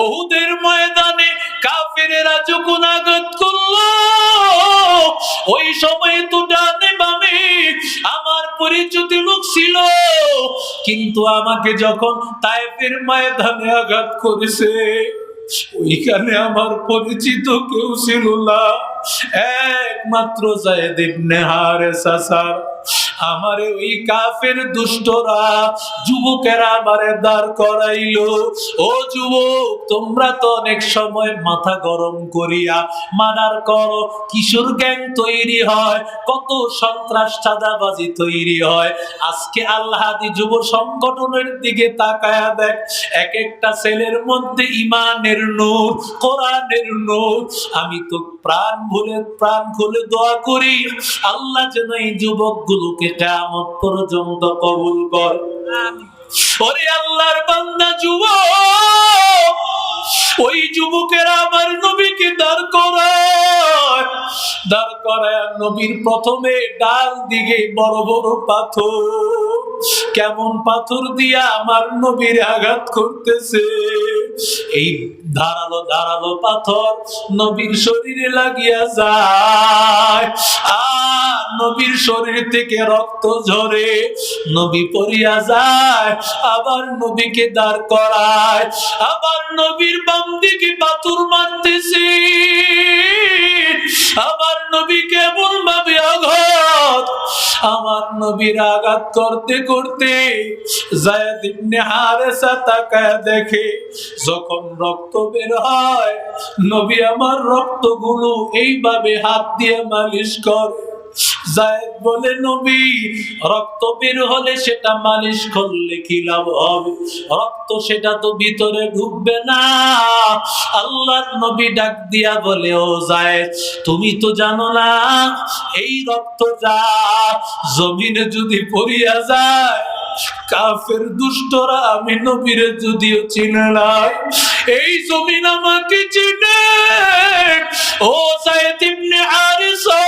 উহুদের ময়দানে কাফেরেরা যখন আঘাত করলো, ওই সময় তো ডানে বামে আমার পরিচিত লোক ছিল, কিন্তু আমাকে যখন তায়েফের ময়দানে আঘাত করেছে, ওইখানে আমার পরিচিত কেউ ছিল না, একমাত্র যায়েদ ইবনে হারেসা ছাড়া। আমারে ওই কাফের দুষ্টরা যুবকেরা আমারে দাঁড় করাইলো। ও যুবক, তোমরা তো অনেক সময় মাথা গরম করিয়া মার্ডার করো, কিশোর গ্যাং তৈরি হয়, কত সন্ত্রাস চাঁদাবাজি তৈরি হয়। আজকে আল্লাহাদি যুব সংগঠনের দিকে তাকায়া দেখ, এক একটা ছেলের মধ্যে ইমানের নূর, কোরআনের নূর। আমি তো প্রাণ খুলে দোয়া করি, আল্লাহ যেন এই যুবকগুলোকে কিয়ামত পর্যন্ত কবুল করে। ওরে আল্লাহর বান্দা যুবক, ওই যুবকেরা আমার নবীকে দাঁড় করায় নবীর প্রথমে ডাল দিকে বড় বড় পাথর, কেমন পাথর দিয়া আমার নবীর আঘাত করতেছে। এই ধারালো ধারালো পাথর নবীর শরীরে লাগিয়া যায়, আর নবীর শরীর থেকে রক্ত ঝরে, নবী পড়িয়া যায়। আবার নবীকে দাঁড় করায়, আবার নবীর বাম দিকে পাথর মারতেছে, আমার নবীকে এমন ভাবে আঘাত, আমার নবীর আঘাত করতে করতে যায়েদ ইবনে হারেসা তাকায় দেখে, যখন রক্ত বের হয়, নবী আমার রক্তগুলো এইভাবে হাত দিয়ে মালিশ করে। যায়েদ বলে, নবী, রক্ত বের হলে সেটা মালিশ করলে কি লাভ হবে? রক্ত সেটা তো ভিতরে ঢুকবে না। আল্লাহর নবী ডাক দিয়া বলে, ও যায়েদ, তুমি তো জানো না এই রক্ত যা জমিনে যদি পড়িয়া যায়, কাফের দুষ্টরা আমি নবীরে যদিও চিনে নাই, এই জমিন আমাকে চিনে। ও যায়েদ ইবনে হারেসা,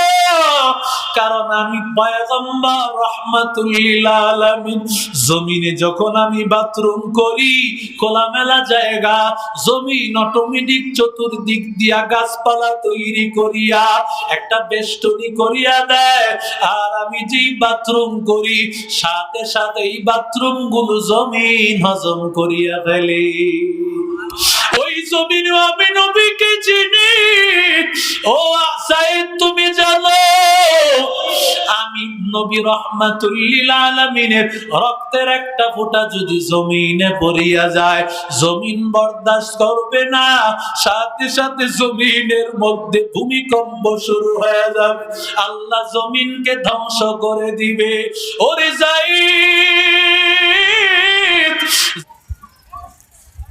কারণ আমি পয়গম্বর রাহমাতুল লিল আলামিন। জমিনে যখন আমি বাথরুম করি, খোলামেলা জায়গা, জমিন অটোমেটিক চতুর্দিক দিয়া গাছপালা তৈরি করিয়া একটা বেষ্টনী করিয়া দেয়, আর আমি যেই বাথরুম করি, সাথে সাথে এই বাথরুম গুলো জমিন হজম করিয়া ফেলে। ওই জমিনে আমি নবীকে চিনি। ও যায়েদ, তুমি জানো আমি নবী রাহমাতুল লিল আলামিনের রক্তের একটা ফোঁটা যদি জমিনে পড়িয়া যায়, জমিন বরদাস্ত করবে না, সাথে সাথে জমিনের মধ্যে ভূমিকম্প শুরু হয়ে যাবে, আল্লাহ জমিনকে ধ্বংস করে দিবে। ওরে যায়েদ,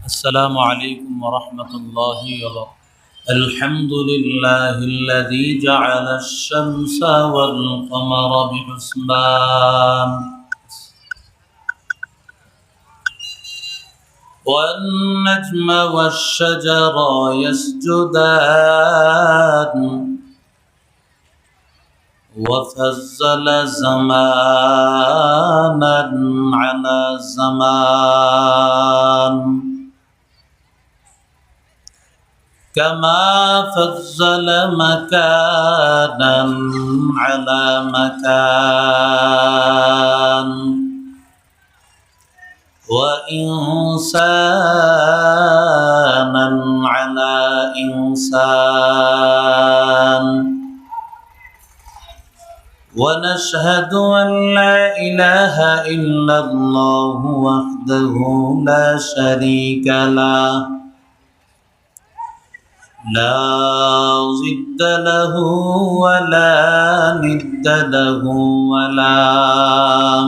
আসসালামু আলাইকুম ওয়া রাহমাতুল্লাহি ওয়া বারাকাতুহু। الحمد لله الذي جعل الشمس والقمر بحسبان والنجم والشجر يسجدان وفضل زمانا على زمان كما فضل مكانا على مكان وإنسانا على إنسان. ونشهد أن لا إله إلا الله وحده لا شريك له لا ضد له ولا ند له ولا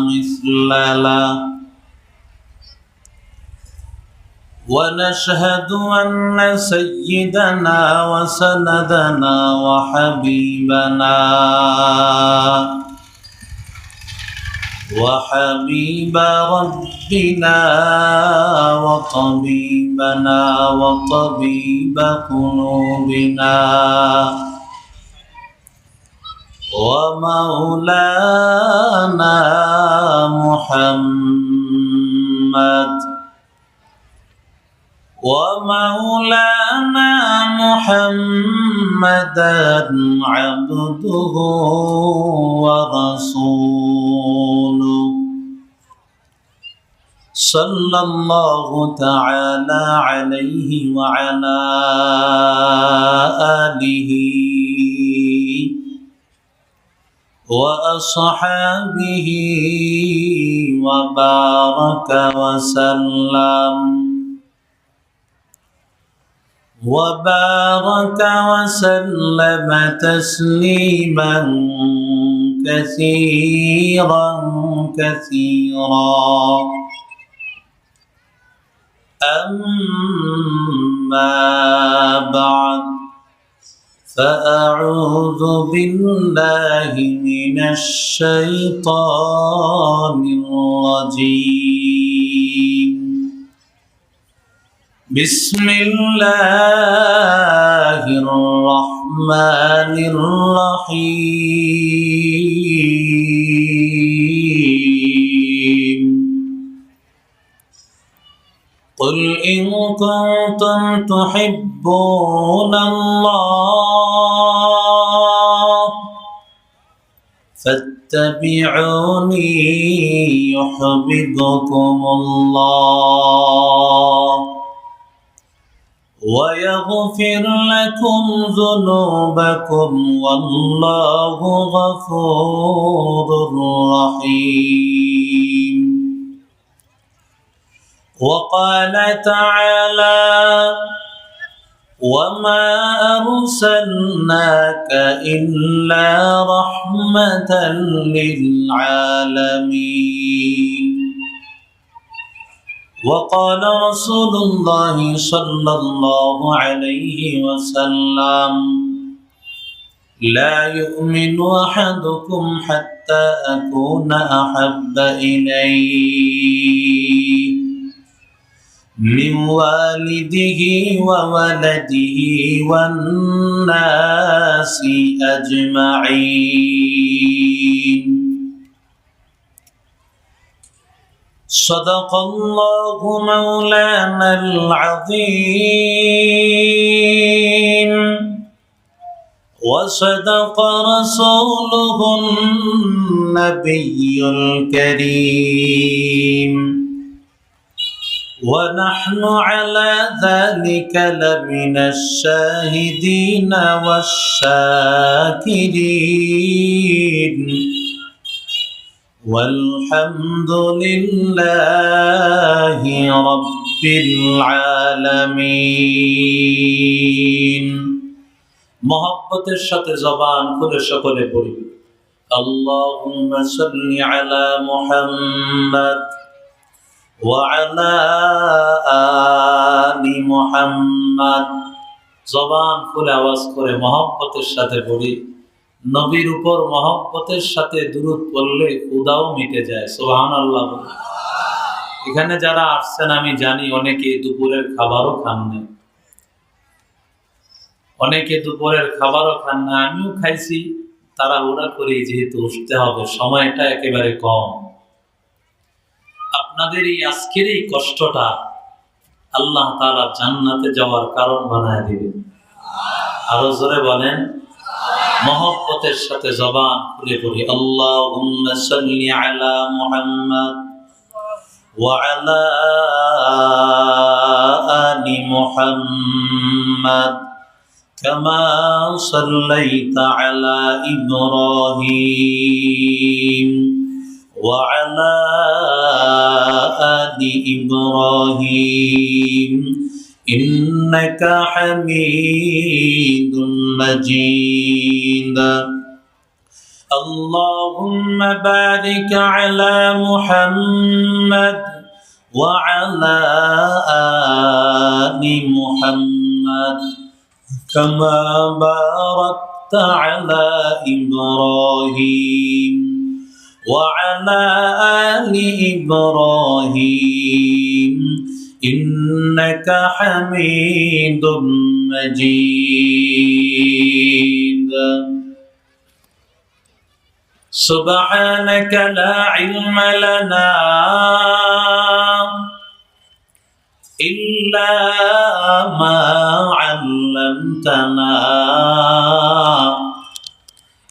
مثل له. ونشهد أن سيدنا وسندنا وحبيبنا وحبيب ربنا وطبيبنا وطبيب قلوبنا ومولانا محمد ومولانا محمدا عبده ورسوله صلى الله تعالى عليه وعلى آله وأصحابه وبارك وسلم تسليما كثيرا أما بعد فأعوذ بالله من الشيطان الرجيم بسم الله الرحمن الرحيم قل إن كنتم تحبون الله فاتبعوني يحببكم الله ويغفر لكم ذنوبكم والله غفور رحيم وقال تعالى وما أرسلناك إلا رحمة للعالمين وقال رسول الله صلى الله عليه وسلم لا يؤمن أحدكم حتى أكون أحب إليه من والده وولده والناس أجمعين صدق الله مولانا العظيم وصدق رسوله النبي الكريم ونحن على ذلك لمن الشاهدين والشاكرين والحمد لله رب العالمين محبতের সাথে জবান খুলে সকলে পড়ি আল্লাহুম্মা সাল্লি আলা মুহাম্মাদ وعلى آل محمد জবান খুলে আওয়াজ করে মহব্বতের সাথে পড়ি নবীর উপর মহব্বতের সাথে দুরূদ পড়লে খুদাও মিটে যায় সুবহানাল্লাহ। এখানে যারা আসছেন আমি জানি অনেকে দুপুরের খাবারও খান না, অনেকে দুপুরের খাবারও খান না, আমিও খাইছি। তাড়াহুড়া করি যেহেতু উঠতে হবে, সময়টা একেবারে কম। আপনাদের এই আজকের এই কষ্টটা আল্লাহ তাআলা জান্নাতে যাওয়ার কারণ বানায় দিবেন। আরো জোরে বলেন মহব্বতের সাথে জবান খুলে পড়ি আল্লাহুম্মা সাল্লি আলা মুহাম্মাদ ওয়া আলা আলি মুহাম্মাদ কামা সাল্লাইতা আলা ইব্রাহিম وعلى آل إبراهيم إنك حميد مجيد اللهم بارك على محمد وعلى آل محمد كما باركت على إبراهيم وعلى آل إبراهيم إنك حميد مجيد سبحانك لا علم لنا إلا إلا ما علمتنا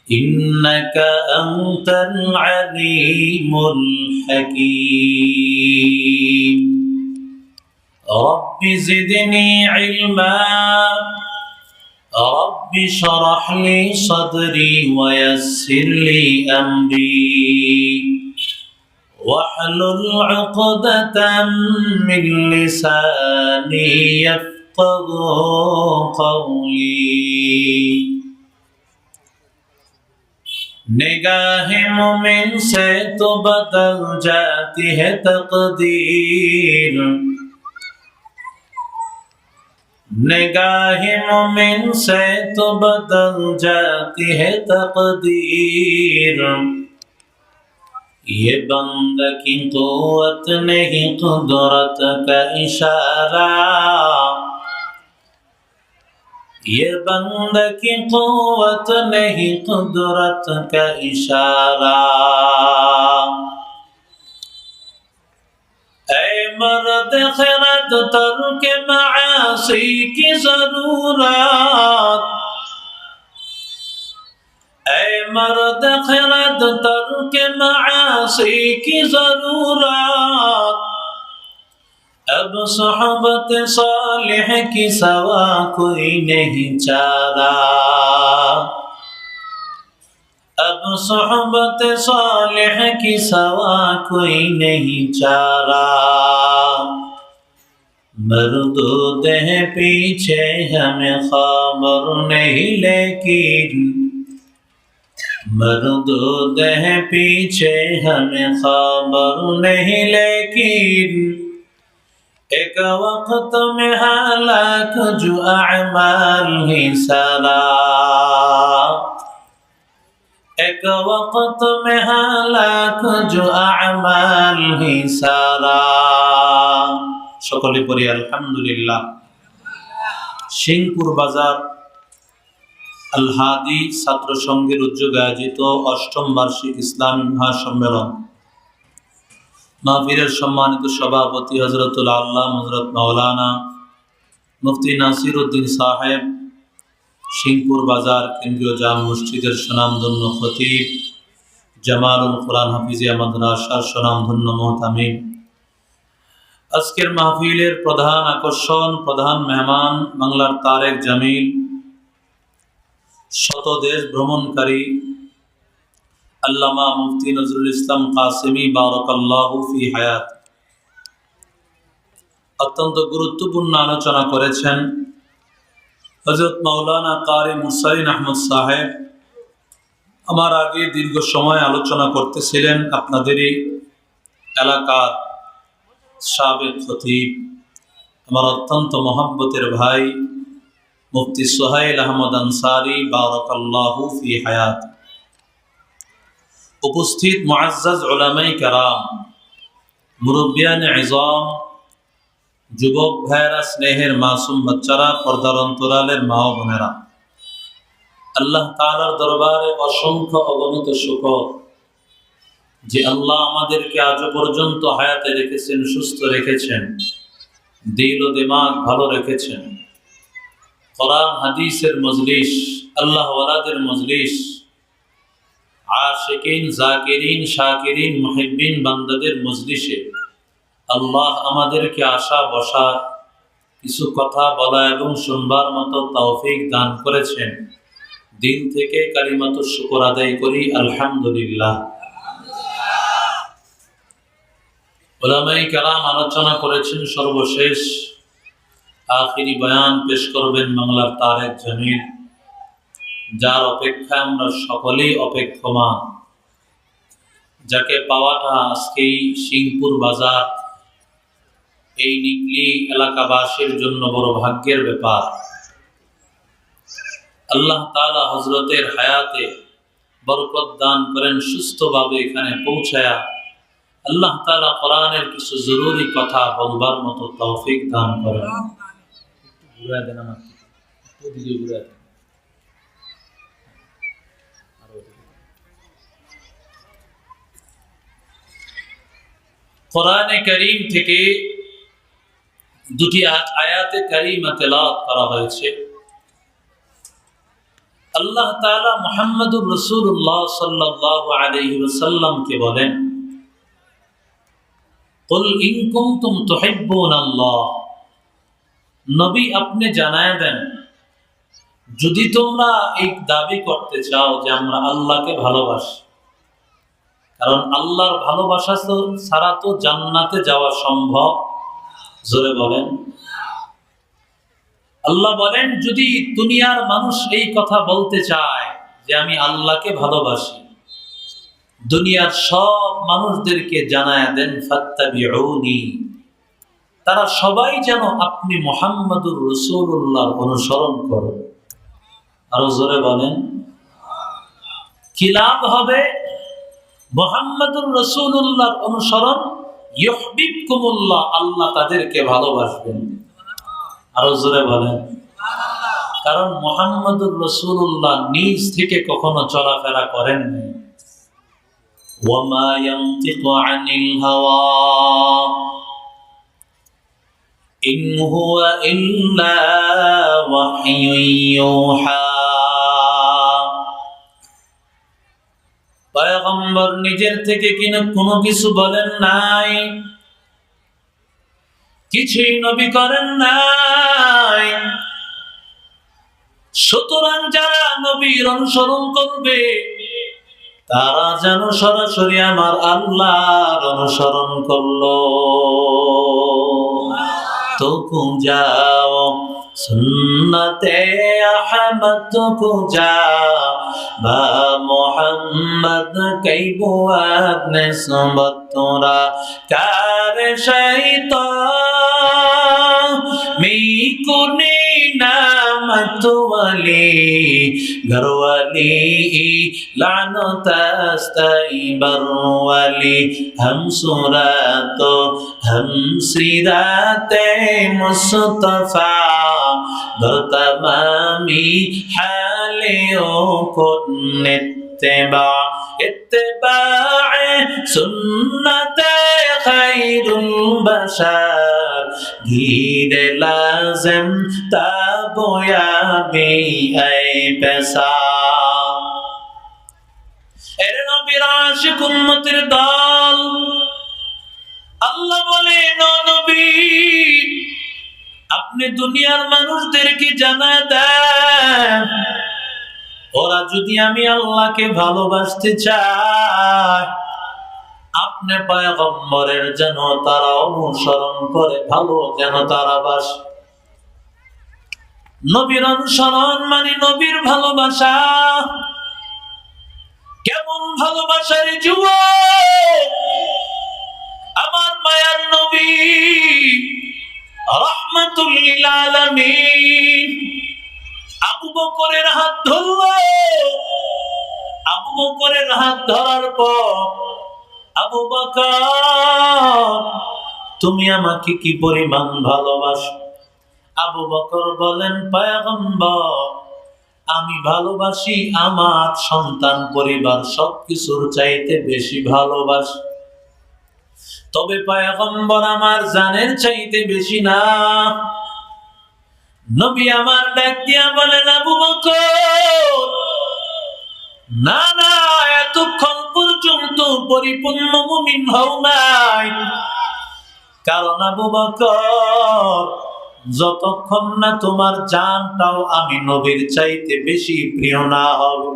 إنك أنت العليم الحكيم رب زدني علما رب اشرح لي صدري ويسر لي أمري واحلل عقدة من لساني يفقهوا قولي निगाह मोमिन से तो बदल जाती है तकदीर निगाह मोमिन से तो बदल जाती है तकदीर ये बंदा की कुव्वत नहीं कुदरत का इशारा ये बंदा की कुव्वत नहीं कुदरत का इशारा ऐ मर्द खिरद तर्क मआसी की जरूरत ऐ मर्द खिरद तर्क मआसी की जरूरत अब सोहबत सालिह की सवा कोई नहीं चारा अब सोहबत सालिह की सवा कोई नहीं चारा मरदूद है पीछे हमें खबर नहीं लेकिन मरदूद है पीछे हमें खबर नहीं लेकिन एक वक्त में हालाक जो अमाल ही सारा एक वक्त में हालाक जो अमाल ही सारा সকলে পড়ি আলহামদুলিল্লাহ সিংপুর বাজার আল হাদি ছাত্র সংঘের উদ্যোগে আয়োজিত অষ্টম বার্ষিক ইসলামী মহাসম্মেলন মাহফিলের সম্মানিত সভাপতি হযরতুল আল্লামা হযরত মাওলানা মুফতি নাসির উদ্দিন সাহেব সিংপুর বাজার কেন্দ্রীয় জামে মসজিদের সুনামধন্য খতিব জামালুল কুরআন হাফিজিয়া মাদ্রাসার সুনামধন্য মুহতামিম আজকের মাহফিলের প্রধান আকর্ষণ প্রধান মেহমান বাংলার তারেক জামিল শত দেশ ভ্রমণকারী আল্লামা মুফতি নজরুল ইসলাম কাসেমি বারাকাল্লাহু ফি হায়াত অত্যন্ত গুরুত্বপূর্ণ আলোচনা করেছেন হযরত মাওলানা কারি মুসাইন আহমদ সাহেব আমার আগে দীর্ঘ সময় আলোচনা করতেছিলেন আপনাদেরই এলাকার সাবেক খতিব আমার অত্যন্ত মহব্বতের ভাই মুফতি সোহাইল আহমদ আনসারী বারাকাল্লাহু ফি হায়াত উপস্থিত মুআজ্জাজ উলামায়ে কেরাম মুরব্বিয়ান ইযম যুবক ভাইরা স্নেহের মাসুম বাচ্চারা পর্দার অন্তরালের মা ও বোনেরা আল্লাহ তাআলার দরবারে অসংখ্য অগণিত শুকর যে আল্লাহ আমাদেরকে আজ পর্যন্ত হায়াতে রেখেছেন সুস্থ রেখেছেন দিল ও দিমাগ ভালো রেখেছেন কোরআন হাদিসের মজলিস আল্লাহ ওয়ালাদের মজলিস আশিকিন জাকিরিন শাকিরিন মুহিব্বিন বান্দাদের মজলিসে আল্লাহ আমাদেরকে আসা বসা কিছু কথা বলা এবং শুনবার মতো তৌফিক দান করেছেন দিল থেকে কালিমাতুশ শুকর আদায় করি আলহামদুলিল্লাহ উলামায়ে কেরাম আলোচনা করেছেন সর্বশেষ আখিরি বয়ান পেশ করবেন বাংলার তারেক জামিল যার অপেক্ষায় আমরা সকলেই অপেক্ষমান যাকে পাওয়াটা আজকেই সিংপুর বাজার এই নিকলি এলাকাবাসীর জন্য বড় ভাগ্যের ব্যাপার আল্লাহ তাআলা হযরতের হায়াতে বরকত দান করেন সুস্থভাবে এখানে পৌঁছায়া আল্লাহ তাআলা কোরআনের কিছু জরুরি কথা বলবার মতো তৌফিক দান করেন ঘুরে দেন আমাকে ওদিকে ঘুরে দেন কোরআনে কারীম থেকে দুটি আয়াতে কারিমা তেলাওয়াত করা হয়েছে। আল্লাহ তাআলা মুহাম্মদুর রাসূলুল্লাহ সাল্লাল্লাহু আলাইহি ওয়াসাল্লামকে বলেন, কুল ইন কুনতুম তুহিব্বুনাল্লাহ, নবী আপনি জানায় দেন, যদি তোমরা এই দাবি করতে চাও যে আমরা আল্লাহকে ভালোবাসি, কারণ আল্লাহর ভালোবাসা ছাড়া তো জান্নাতে যাওয়া সম্ভব। জোরে বলেন। আল্লাহ বলেন, যদি দুনিয়ার মানুষ এই কথা বলতে চায় যে আমি আল্লাহকে ভালোবাসি, দুনিয়ার সব মানুষদেরকে জানায় দেন ফাত্তাবিউনি, তারা সবাই যেন আপনি মুহাম্মদুর রাসূলুল্লাহর অনুসরণ করে। আরো জোরে বলেন। কি লাভ হবে? মুহাম্মদুর রাসূলুল্লাহর অনুসরণ, ইউহিব্বুকুমুল্লাহ, আল্লাহ তাদেরকে ভালোবাসবেন। আরো জোরে বলেন। কারণ মুহাম্মদুর রাসূলুল্লাহ নিজ থেকে কখনো চলাফেরা করেন নাই। ওয়ামা ইয়ানতিকু আনিল হাওয়া ইন হুয়া ইল্লা ওয়াহয়ুন ইউহা। পয়গম্বর নিজের থেকে কোনো কিছু বলেন নাই, কিছুই নবী করেন নাই। সুতরাং যারা নবীর অনুসরণ করবে তারা যেন সরাসরি আমার আল্লাহর অনুসরণ করলো। তো যাও সুন্নতে আহমদ কো যা বা মোহাম্মদ কইবো আপনে সুবত তোরা কার শৈতান মি কুনি নামত ওয়ালি ঘরওয়ালি লানত আস্তাইবার ওয়ালি হম সুরাত হম সিরাতে মুস্তাফা দরতমামি হালিও কুন্নিত্তেবা ইত্তেবা'এ সুন্নতে খায়রুল বাশার গীরে লাজিম তাবয়াবি এই পেশা। এর নবীর আশিক উম্মতের দল, আল্লাহ বলেন, ও নবী আপনি দুনিয়ার মানুষদেরকে জানায় দেন, ওরা যদি আমি আল্লাহকে ভালোবাসতে চায়, আপনি পয়গম্বরের যেন তারা অনুসরণ করে, ভালো যেন তারা বাসে। নবীর অনুসরণ মানে নবীর ভালোবাসা। কেমন ভালোবাসা রে যুবক? আমার মায়ার নবী রাহমাতুল লিল আলামিন আবু বকরের হাত ধরল। আবু বকরের হাত ধরার পর, আবু বকর তুমি আমাকে কি পরিমাণ ভালোবাসো? আবু বকর বলেন, পয়গম্বর আমি ভালোবাসি আমার সন্তান পরিবার সবকিছুর চাইতে বেশি ভালোবাসি, তবে পয়গম্বর আমার জানের চাইতে বেশি না। নবী আমার ডাক দিয়া বলেন, আবু বকর না না, এতক্ষণ পর্যন্ত পরিপূর্ণ মুমিন হও নাই। কারণ আবু বকর যতক্ষণ না তোমার জানটাও আমি নবীর চাইতে বেশি প্রিয় না হবে,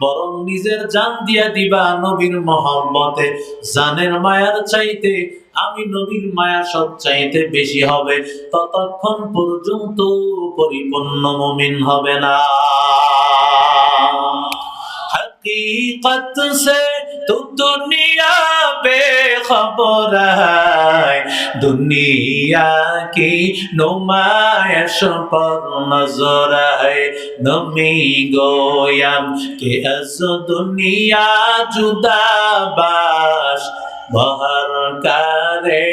বরং নিজের জান দিয়া দিবা নবীর মহব্বতে, জানের মায়ার চাইতে আমি নবীর মায়া সব চাইতে বেশি হবে, ততক্ষণ পর্যন্ত পরিপূর্ণ মুমিন হবে না। हकीकत से तो दुनिया बेखबर है, दुनिया की नुमाइश पर नजर है। नमी गोयम के अज दुनिया जुदा बाश, बहर करे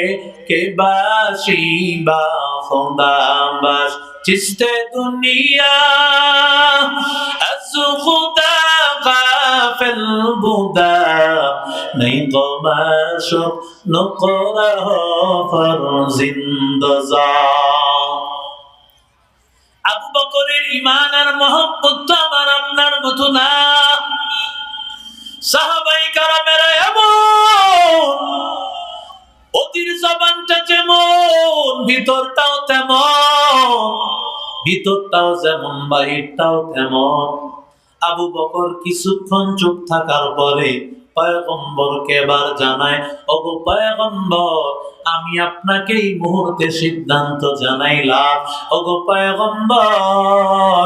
के बाशी बा खुदा बाश। जिसते दुनिया अज खुदा गाफिल बुदा, नहीं तो माशुक नुकरा हो फरजिंदजा আবু বকরের ঈমান আর মহব্বত তো আমার আপনার মতো না সাহাবায়ে কেরামেরা এমন ওদের জবানটা যেমন ভিতরটাও তেমন ভিতরটাও যেমন বাহিরটাও তেমন আবু বকর কিছুক্ষণ চুপ থাকার পরে পয়গম্বরকে এবার জানায় ওগো পয়গম্বর আমি আপনাকে এই মুহূর্তে সিদ্ধান্ত জানাইলাম ওগো পয়গম্বর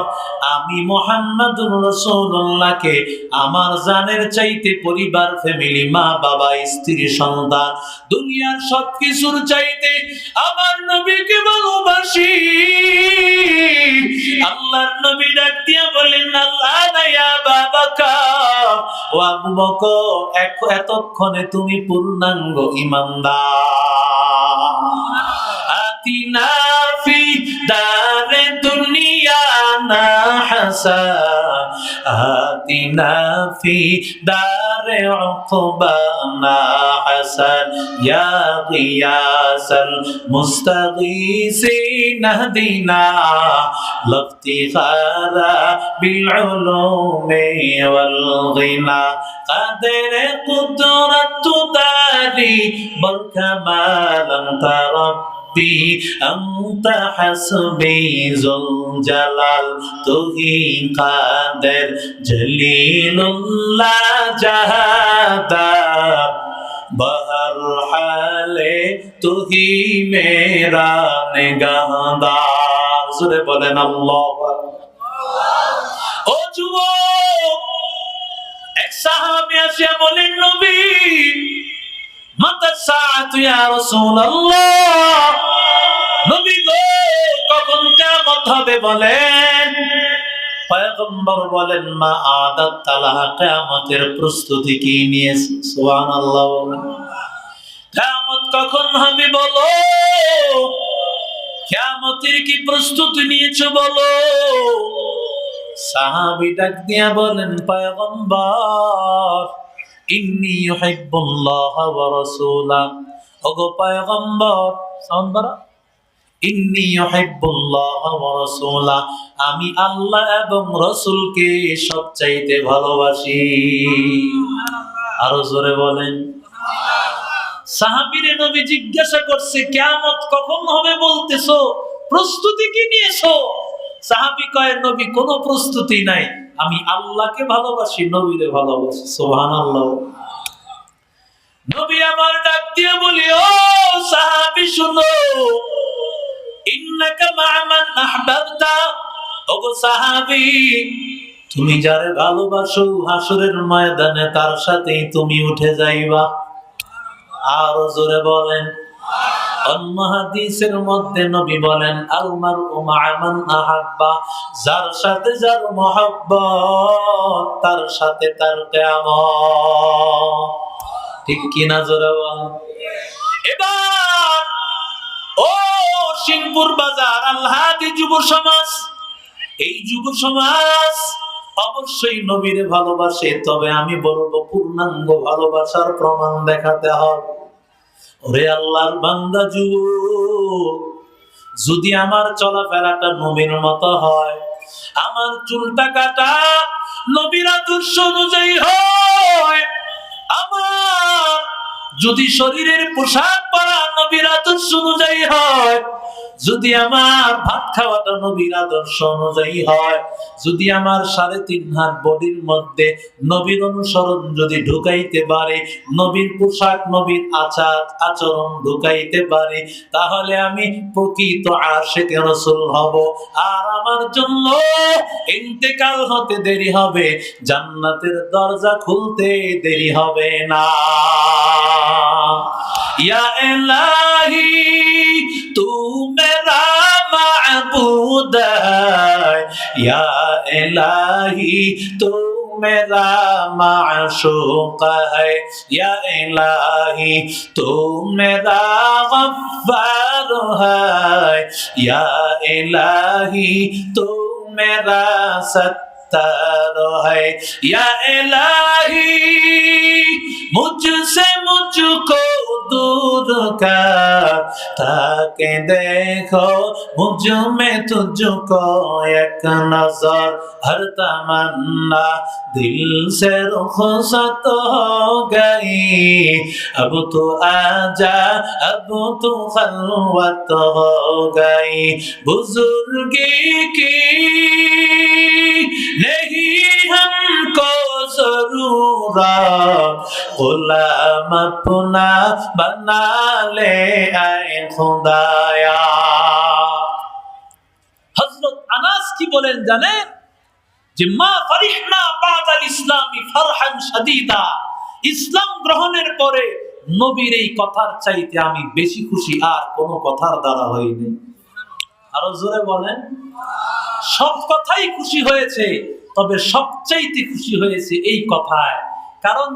আমি মুহাম্মদুর রাসূলুল্লাহকে আমার জানের চাইতে পরিবার ফ্যামিলি মা বাবা স্ত্রী সন্তান দুনিয়ার সবকিছুর চাইতে আমার নবীকে ভালোবাসি আল্লাহর নবী ডাক দিয়া বলেন আল্লাহ না ইয়া বাবাকার ও আবু বকর এতক্ষণে তুমি পূর্ণাঙ্গ ঈমানদার আতিনা ফি দারে দুনিয়া না হাসান আতিনা ফি দারে উকবানা হাসান ইয়া গিয়াসাল মুস্তাগীসিন হদিনা লাফতিখারা বিল উলুমি ওয়াল গিনা قادر قدرت داري بل كمال انت ربي انت حسبي ذو الجلال تو ہی قادر جلیل اللہ جہادار بہر حال تو ہی میرا نگہدار سورہ بولیں اللہ او যুবক এক সাহাবী আসিয়া বলেন নবী মাতা সাআতু ইয়া রাসূলুল্লাহ নবী গো কখন কিয়ামত হবে বলেন পয়গম্বর বলেন মা আদাত তালাহা কিয়ামতের প্রস্তুতি কি নিয়েছে সুবহানাল্লাহ কিয়ামত কখন হবে বলো কিয়ামতের কি প্রস্তুতি নিয়েছো বলো সাহাবী ডাক দিয়া বলেন পয়গম্বর ইন্নী ইউহিব্বুল্লাহ ওয়া রাসূলা ওগো পয়গম্বর সামরা ইন্নী ইউহিব্বুল্লাহ ওয়া রাসূলা আমি আল্লাহ এবং রাসূলকে সবচাইতে ভালোবাসি আরো জোরে বলেন সাহাবীরে নবী জিজ্ঞাসা করছে কিয়ামত কখন হবে বলতেছো প্রস্তুতি কি নিয়েছো সাহাবী কয় নবী কোনো প্রস্তুতি নাই আমি আল্লাহকে ভালোবাসি নবীরে ভালোবাসি সুবহানাল্লাহ নবী আমার ডাক দিয়ে বলি ও সাহাবী শুনো ইন্নাকা মা'মান আহবাবতা ওগো সাহাবী তুমি যারে ভালোবাসো হাসরের ময়দানে তার সাথেই তুমি উঠে যাইবা আর জোরে বলেন অন্য হাদিসের মধ্যে নবী বলেন আল মারউ মা'a মান আহাব্বা যার সাথে যার মহব্বত তার সাথে তার কিয়ামত ঠিক কি না জোরে বল এবার ও সিংপুর বাজার আল হাদি যুব সমাজ এই যুব সমাজ অবশ্যই নবীরে ভালোবাসে তবে আমি বলবো পূর্ণাঙ্গ ভালোবাসার প্রমাণ দেখাতে হবে ওরে আল্লাহর বান্দা যুবক যদি আমার চলাফেরাটা নবীর মতো হয় আমার চুলটা কাটা নবীর আদর্শ অনুযায়ী হয় আমার যদি শরীরের পোশাক পরা নবীর আদর্শ অনুযায়ী হয় যদি আমার ভাত খাওয়াটা নবীর আদর্শ অনুযায়ী হয় যদি আমার 3.5 হাত বডির মধ্যে নবীর অনুসরণ যদি ঢুকাইতে পারে নবীর পোশাক নবীর আচার আচরণ ঢুকাইতে পারে তাহলে আমি প্রকৃত আশিকে রাসূল হব আর আমার জন্য ইন্তেকাল হতে দেরি হবে জান্নাতের দরজা খুলতে দেরি হবে না ইয়া ইলাহি তু মেরা মা'বুদ है या इलाही तू मेरा माशूक है या इलाही तू मेरा गफ्फार है या इलाही तू मेरा सत्तर है या इलाही मुझसे मुझको दूर कर ताकि देखो मुझ में तुझको एक नजर हर तमन्ना दिल से रुखसत हो गई अब तो आजा अब तो खलवत हो गई बुजुर्गी की नहीं हमको जरूरत गुलाम अपना बना ले आए खुदाया। हजरत अनास की बोलेন জানেন যে মা ফরিহনা বাদাল ইসলামি ফরহান শাদীদা, ইসলাম গ্রহণের পরে নবীর এই কথার চাইতে আমি বেশি খুশি আর কোন কথার দ্বারা হইনি। আরো জোরে বলেন। সব কথাই খুশি হয়েছে, তবে সবচাইতে খুশি হয়েছে এই কথায়, কারণ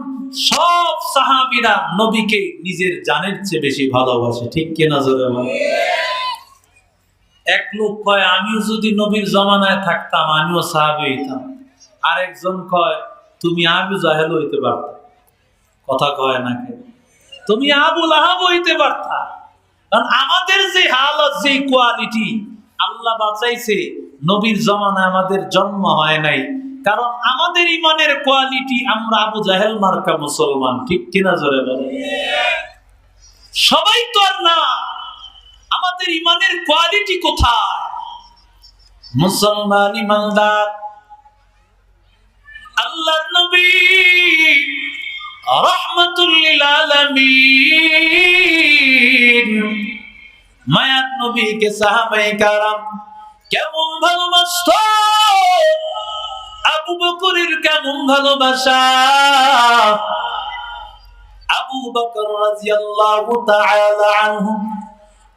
সব সাহাবীরা নবীকে নিজের জানের চেয়ে বেশি ভালোবাসে। ঠিক কিনা জোরে বলেন। এক লোক কয় আমিও যদি নবীর জমানায় থাকতাম আমিও সাহাবী হইতাম, আরেকজন কয় তুমি আবু জাহেল হইতে পারতা। কথা কয় না কেন? তুমি আবু লাহাব হইতে পারতা। কারণ আমাদের যে হালত, যে কোয়ালিটি, আল্লাহ বাঁচাইছে নবীর জমানায় আমাদের জন্ম হয় নাই, কারণ আমাদের ইমানের কোয়ালিটি আমরা আবু জাহেল মার্কা মুসলমান। ঠিক কিনা জোরে বলে। সবাই তো আর না, আমাদের ইমানের কোয়ালিটি কোথায়? মুসলমান ইমানদার আল্লাহর নবী রাহমাতুল লিল আলামিন মায়ার নবীকে সাহাবায়ে কেরাম কেমন ভালোবাসতো, আবু বকরের কেমন ভালোবাসা। আবু বকর রাদিয়াল্লাহু তাআলা আনহু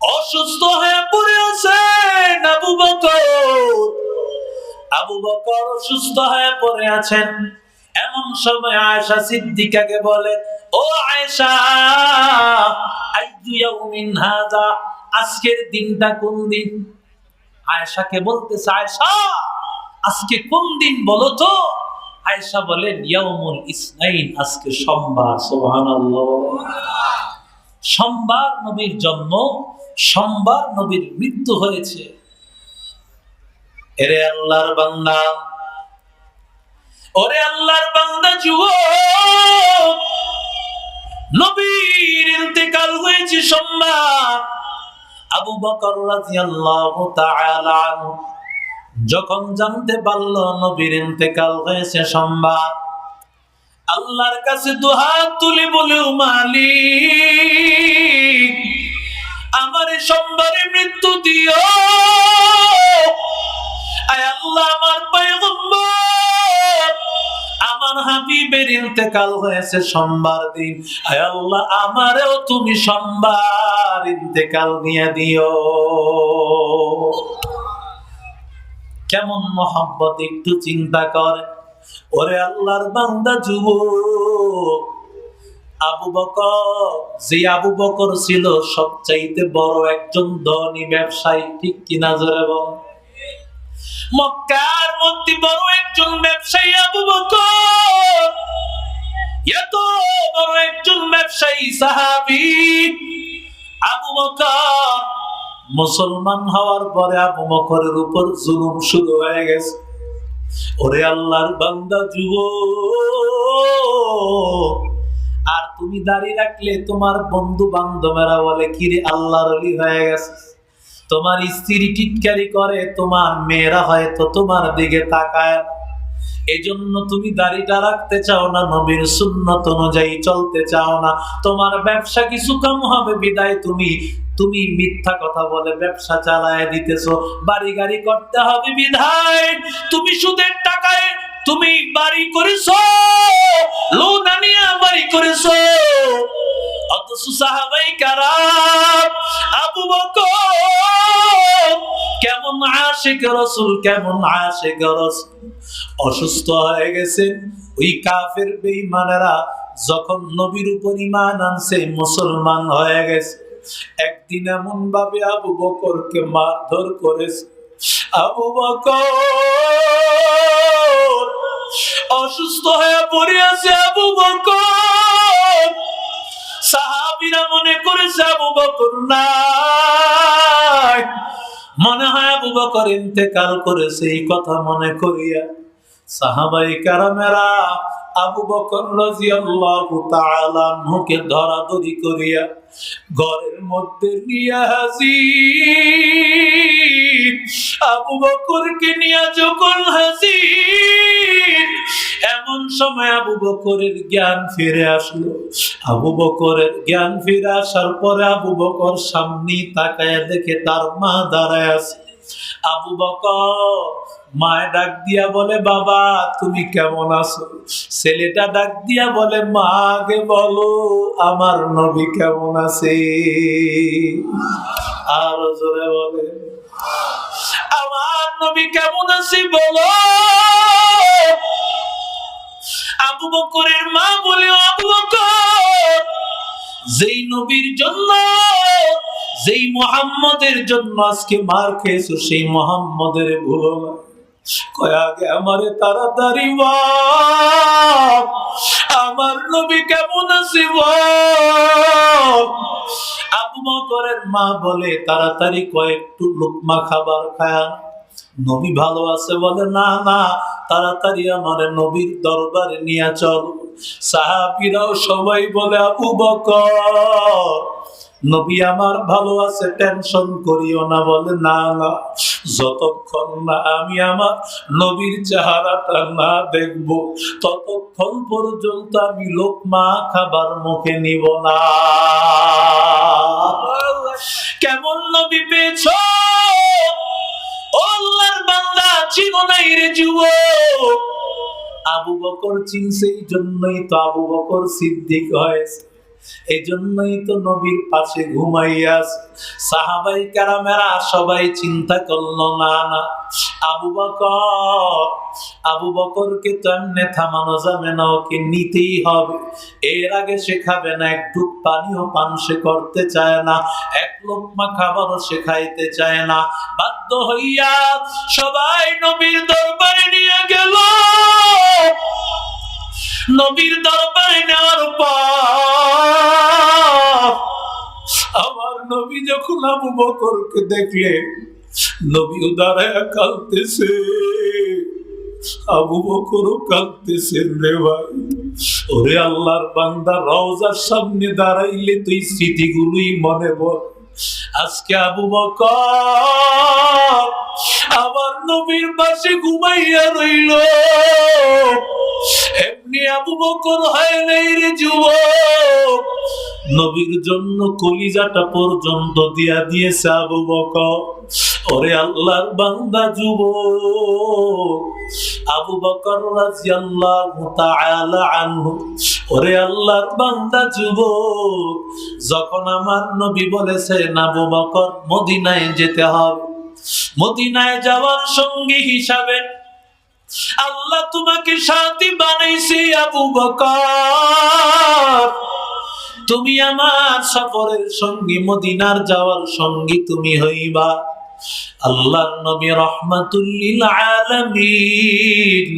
অসুস্থ হয়ে পড়ে আছেন। আবু বকর অসুস্থ হয়ে পড়ে আছেন। এমন সময় আয়েশা সিদ্দিকাকে বলে, ও আয়েশা, আইয়ু ইয়াউমিন হাযা, আজকের দিনটা কোন দিন? আয়েশাকে বলতেছে, আয়েশা আজকে কোন দিন বলো তো? আয়েশা বলেন, ইয়াউমুল ইসনাইন, আজকে সোমবার। সুবহানাল্লাহ। সোমবার নবীর জন্ম, সোমবার নবীর মৃত্যু হয়েছে। এরে আল্লাহর বান্দা, ওরে আল্লাহর বান্দা যুবক, নবীর ইন্তেকাল হয়েছে সোমবার। আবু বকর রাদিয়াল্লাহু তাআলা আনহু যখন জানতে পারল নবীর ইন্তেকাল হয়েছে সোমবার, আল্লাহর কাছে দুহাত তুলে বলে, মালিক আমার সোমবারে মৃত্যু দিও। আয় আল্লাহ, আমার পয়গম্বর আমার হাবিবের ইন্তেকাল হয়েছে সোমবার দিন। আয় আল্লাহ, আমারও তুমি সোমবার ইন্তেকাল দিয়ে দিও। কেমন মহব্বত, একটু চিন্তা করে। ওরে আল্লাহর বান্দা যুবক, আবু বকর, যে আবু বকর ছিল সবচাইতে বড় একজন ধনী ব্যবসায়ী। ঠিক কিনা জোরে বল। মক্কার মধ্যে বড় একজন ব্যবসায়ী আবু বকর, এত বড় একজন ব্যবসায়ী সাহাবী আবু বকর মুসলমান হওয়ার পরে আবু বকরের উপর জুলুম শুরু হয়ে গেছে। ওরে আল্লাহর বান্দা যুবক, আর তুমি দাঁড়িয়ে রাখলে তোমার বন্ধু বান্ধবেরা বলে, কিরে আল্লাহর ওলি হয়ে গেছে। তোমার স্ত্রী টিটকারি করে, তোমার মেয়েরা হয়তো তোমার দিকে তাকায়। এজন্য তুমি দাড়িটা রাখতে চাও না, নবীর সুন্নত অনুযায়ী চলতে চাও না। তোমার ব্যবসা কিছু কম হবে বিদায় তুমি মিথ্যা কথা বলে ব্যবসা চালায় দিতেছো। বাড়ি গাড়ি করতে হবে বিধায় তুমি সুদের টাকায় তুমি বাড়ি করেছো, লোন আনিয়া বাড়ি করেছো। অথচ সাহাবায়ে কেরাম আবু বকর কেমন আশিক রাসূল, কেমন আশিক রাসূল, অসুস্থ হয়ে গেছেন। ওই কাফের বেঈমানেরা যখন নবীর উপর ঈমান আনছে, মুসলমান হয়ে গেছে, একদিন এমন ভাবে আবু বকরকে মারধর করেছে। আবু বকর অসুস্থ হয়ে পড়ে আছে আবু বকর। সাহাবীরা মনে করেছে আবু বকর নাই, মনে হয় আবু বকর ইন্তেকাল করেছে। এই কথা মনে করিয়া সাহাবায়ে কেরামেরা আবু বকর রাদিয়াল্লাহু তাআলা আনহুকে ধরাধরি করিয়া ঘরের মধ্যে নিয়ে হাজির। আবু বকরকে নিয়ে যখন হাজির, এমন সময় আবু বকরের জ্ঞান ফিরে আসলো। আবু বকরের জ্ঞান ফিরে আসার পরে আবু বকর সামনে তাকায় দেখে তার মা দাঁড়ায় আছে। আবু বকর মায় ডাক দিয়া বলে, বাবা তুমি কেমন আছো? ছেলেটা ডাক দিয়া বলে, মা আগে বলো আমার নবী কেমন আছে। আর জোরে বলে, আমার নবী কেমন আছে বলো। আবু বকরের মা বলে, আবু বকর যেই নবীর জন্য, যেই মুহাম্মদের জন্য আজকে মার খেয়েছো, সেই মুহাম্মদের ভুলো না। কয় আগে আমারে তাড়াতাড়ি বল আমার নবী কেমন আছে বল। আবু বকরের মা বলে, তাড়াতাড়ি কয়েকটু লোকমা খাবার খায়, নবী ভালো আছে বলে। না না, তাড়াতাড়ি আমার নবীর দরবারে নিয়ে চল। সাহাবীরাও সবাই বলে, আবু বকর নবী আমার ভালো আছে, টেনশন করিও না। বলে, না না, যতক্ষণ না আমি আমার নবীর চেহারাটা না দেখব ততক্ষণ পর্যন্ত আমি লোকমা খাবার মুখে নিব না। কেমন নবী পেয়েছ আল্লাহর বান্দা, চিনো নাই রে যুবক। আবু বকর চিনছে, এই জন্যই তো আবু বকর সিদ্দিক হয়েছে, এই জন্যই তো নবীর পাশে ঘুমাইয়া। সাহাবায়ে কেরামেরা সবাই চিন্তা করলো, না না আবু বকরকে তো এমনি থামানো যাবে না, ওকে নিতেই হবে। এর আগে সে খাবে না, একটু পানিও পান সে করতে চায় না, এক লোকমা খাবারও সে খাইতে চায় না। বাধ্য হইয়া সবাই নবীর দরবারে নিয়ে গেল। নবীর দরবারে নেওয়ার পর আমার নবী যখন আবু বকরকে দেখলেন, নবী দাঁড়ায় কাঁদতেছে, আবু বকরও কাঁদতেছেন রে ভাই। ওরে আল্লাহর বান্দা, রওজার সামনে দাঁড়াইলে তুই স্মৃতিগুলোই মনে পড়ে। আজকে আবু বকর আমার নবীর পাশে ঘুমাইয়া রইল, এমনি আবু বকর হয় নাই রে যুবক। নবীর জন্য কলিজাটা পর্যন্ত দিয়া দিয়েছে আবু বকর। ওরে আল্লাহর বান্দা যুবক আবু বকর রাদিয়াল্লাহু তাআলা আনহু, ওরে আল্লাহর বান্দা যুবক, যখন আমার নবী বলেছেন আবু বকর মদিনায় যেতে হবে, মদিনায় যাওয়ার সঙ্গী হিসাবে আল্লাহ তোমাকে সাথী বানাইছে আবু বকর, তুমি আমার সফরের সঙ্গী, মদিনার যাওয়ার সঙ্গী তুমি হইবা। আল্লাহর নবী রাহমাতুল লিল আলামিন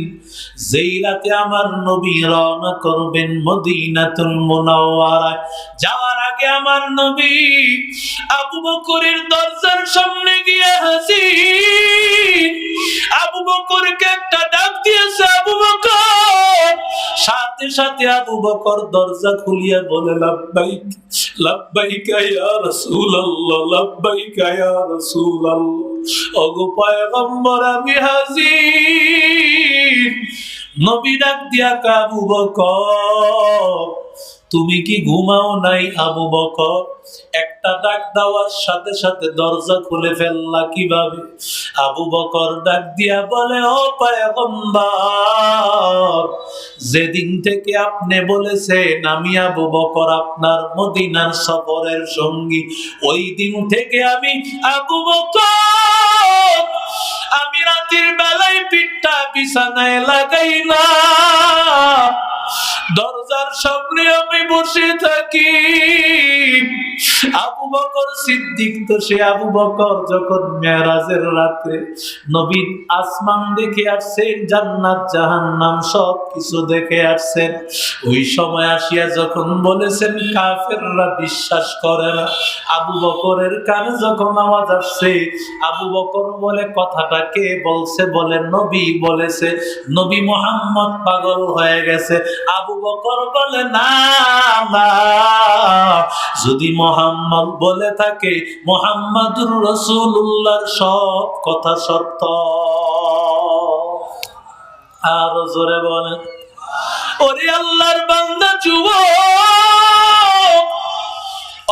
যেই রাতে আমার নবী রওনা করবেন মদিনাতুল মুনাওয়ারায়, যাওয়ার আগে আমার নবী আবু বকরের দরজার সামনে গিয়ে হাজির। আবু বকরকে একটা ডাক দিয়েছে, আবু বকর। সাথে সাথে আবু বকর দরজা খুলিয়া বলে, লাব্বাইক লাব্বাইক ইয়া রাসূলুল্লাহ, লাব্বাইক ইয়া রাসূলুল্লাহ। ওগো পয়গম্বর আমি হাজির। নবী ডাক দিয়া আবু বকর তুমি কি ঘুমাও নাই? আবু বকর একটা ডাক দেওয়ার সাথে সাথে দরজা খুলে ফেললা কিভাবে? আবু বকর ডাক দিয়া বলে, ও পয়গম্বর, যেদিন থেকে আপনি বলেছেন আমি আবু বকর আপনার মদিনার সফরের সঙ্গী, ওই দিন থেকে আমি আবু বকর আমি রাতের বেলায় পিঠটা বিছানায় লাগাই না, দরজার সামনে আমি বসে থাকি। আবু বকর সিদ্দিক তো সে আবু বকর যখন মেরাজের রাতে নবী আসমান দেখে আসছেন, জান্নাত জাহান্নাম সব কিছু দেখে আসছেন, ওই সময় আসিয়া যখন বলেছেন কাফেররা বিশ্বাস করে না, আবু বকরের কানে যখন আওয়াজ আসছে, আবু বকর বলে কথাটা কে বলছে? বলে নবী বলেছে, নবী মুহাম্মদ পাগল হয়ে গেছে। আবু বকর বলে না না, যদি মুহাম্মদ বলে থাকে মুহাম্মাদুর রাসূলুল্লাহর সব কথা সত্য। আর জোরে বলেন ওরে আল্লাহর বান্দা যুবক,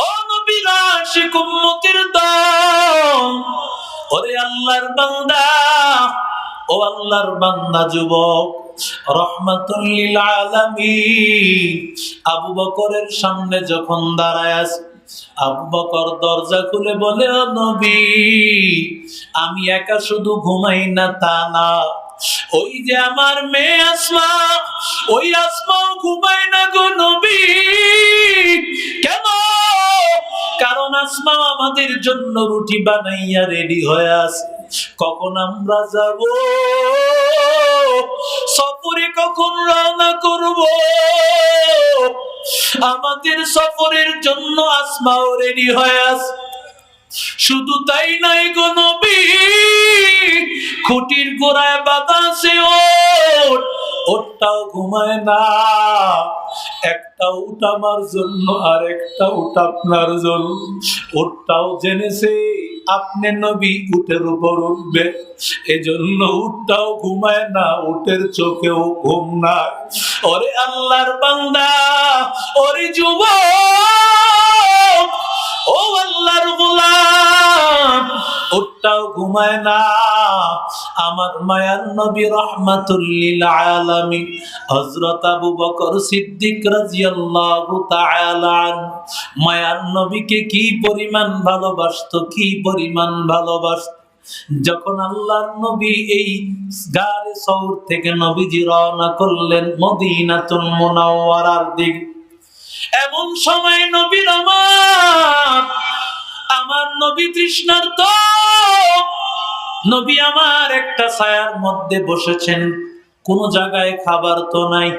ও নবীর আশিক উম্মতের দল, ওরে আল্লাহর বান্দা, ও আল্লাহর বান্দা যুবক, রহমাতুল লিল আলামিন আবু বকরের সামনে যখন দাঁড়ায় আছে, আবু বকর দরজা খুলে বলে, ও নবী, আমি একা শুধু ঘুমাই না তা না, ওই যে আমার মেয়ে আসমা, ওই আসমাও ঘুমায় না গো নবী। কেন? কারণ আসমা আমাদের জন্য রুটি বানাইয়া রেডি হয়ে আছে, কখন আমরা যাব, সফরে কখন রওনা করব, আমাদের সফরের জন্য আসমাও রেডি হয়ে আছে। শুধু তাই নয় গো নবী, খুঁটির গোড়ায় বাঁধা আছে ওট, ওটটাও ঘুমায় না, একটা উট আমার জন্য আর একটা উট আপনার জন্য। উটটাও জেনেছে আপনি নবী উটের উপর উঠবে, এজন্য উটটাও ঘুমায় না, উটের চোখেও ঘুম নাই। ওরে আল্লাহর বান্দা, ওরে যুবক, ও আল্লাহর গোলাম, উটটাও ঘুমায় না। আমার মায়ার নবী রহমাতুল লিল আলামিন হযরত আবু বকর সিদ্দিক রাদিয়াল্লাহু তাআলা আনহু মায়ার নবীকে কি পরিমাণ ভালোবাসতো, কি পরিমাণ ভালোবাসতো। যখন আল্লাহর নবী এই গারে সওর থেকে নবীজি রওনা করলেন মদিনাতুল মুনাওয়ারার দিকে, এমন সময় নবীর আমার নবী তৃষ্ণার্ত, নবী আমার একটা ছায়ার মধ্যে বসেছেন, কোন জায়গায় খাবার তো নাই।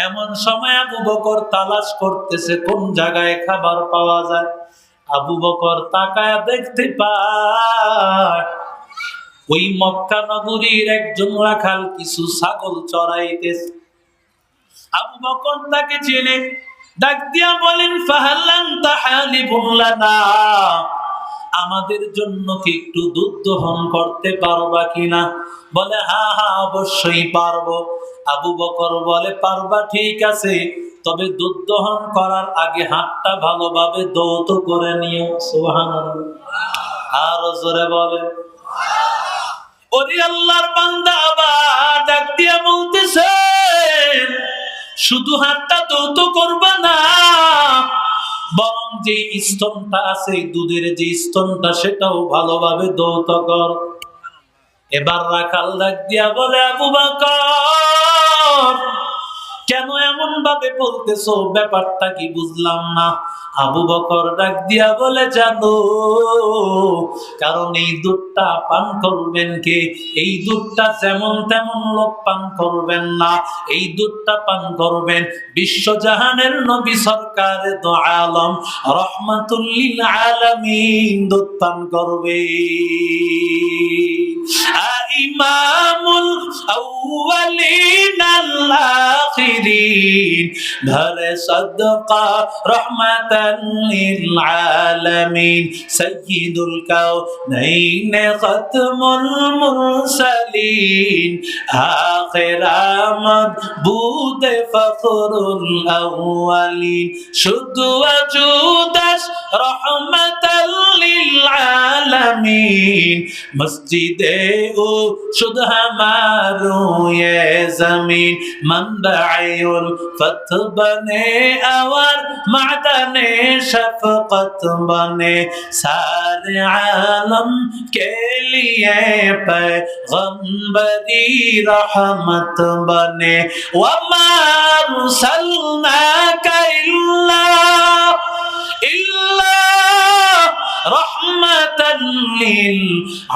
এমন সময় আবু বকর তালাশ করতেছে কোন জায়গায় খাবার পাওয়া যায়। আবু বকর তাকায় দেখতে পায় ওই মক্কা নগরীর একজন রাখাল কিছু ছাগল চড়াইতেছে। আবু বকর তাকে চেনে, ডাক দিয়া বলেন, ফাহাল্লান তাহালিবুন লানা, আমাদের জন্য কি একটু দুধ দহন করতে পারবা কিনা? বলে হ্যাঁ হ্যাঁ অবশ্যই পারবো। আবু বকর বলে, পারবা ঠিক আছে, তবে দুধ দহন করার আগে হাতটা ভালোভাবে দৌত করে নিও। সুবহানাল্লাহ। আর জোরে বলে ওরে আল্লাহর বান্দা, আবার ডাক দিয়া বলতেছে, শুধু হাতটা দৌত করবা না, বরং যে স্তনটা আছে, দুধের যে স্তনটা, সেটাও ভালোভাবে দৌত কর। এবার রাখাল ডাক দিয়া বলে, আবু বকর কেন এমন ভাবে বলতেছো, ব্যাপারটা কি বুঝলাম না। আবু বকর ডাক দিয়া বলে, জানো, কারণ এই দুধটা পান করবেন কে? এই দুধটা যেমন তেমন লোক পান করবেন না, এই দুধটা পান করবেন বিশ্বজাহানের নবী সরকার দো আলম রহমাতুল লিল আলামিন, দুধ পান করবে। ইমামুল আউয়ালিন আল আখিরিন, ধরে সদকা রহমাতান লিল আলামিন, সাইয়্যিদুল কাউনাইন খাতমুল মুরসালিন, আখির মাবুদ ফখরুল আউয়ালিন, শুধু ওয়াজুদাস রহমাতাল লিল আলামিন, মসজিদে ও শুধু হামারো ये ज़मीन मंबअ हायुल फत बने और मादने शफकत बने सारे आलम के लिए पैगंबरी रहमत बने वमा अरसलनाका इल्ला रहमतन लिल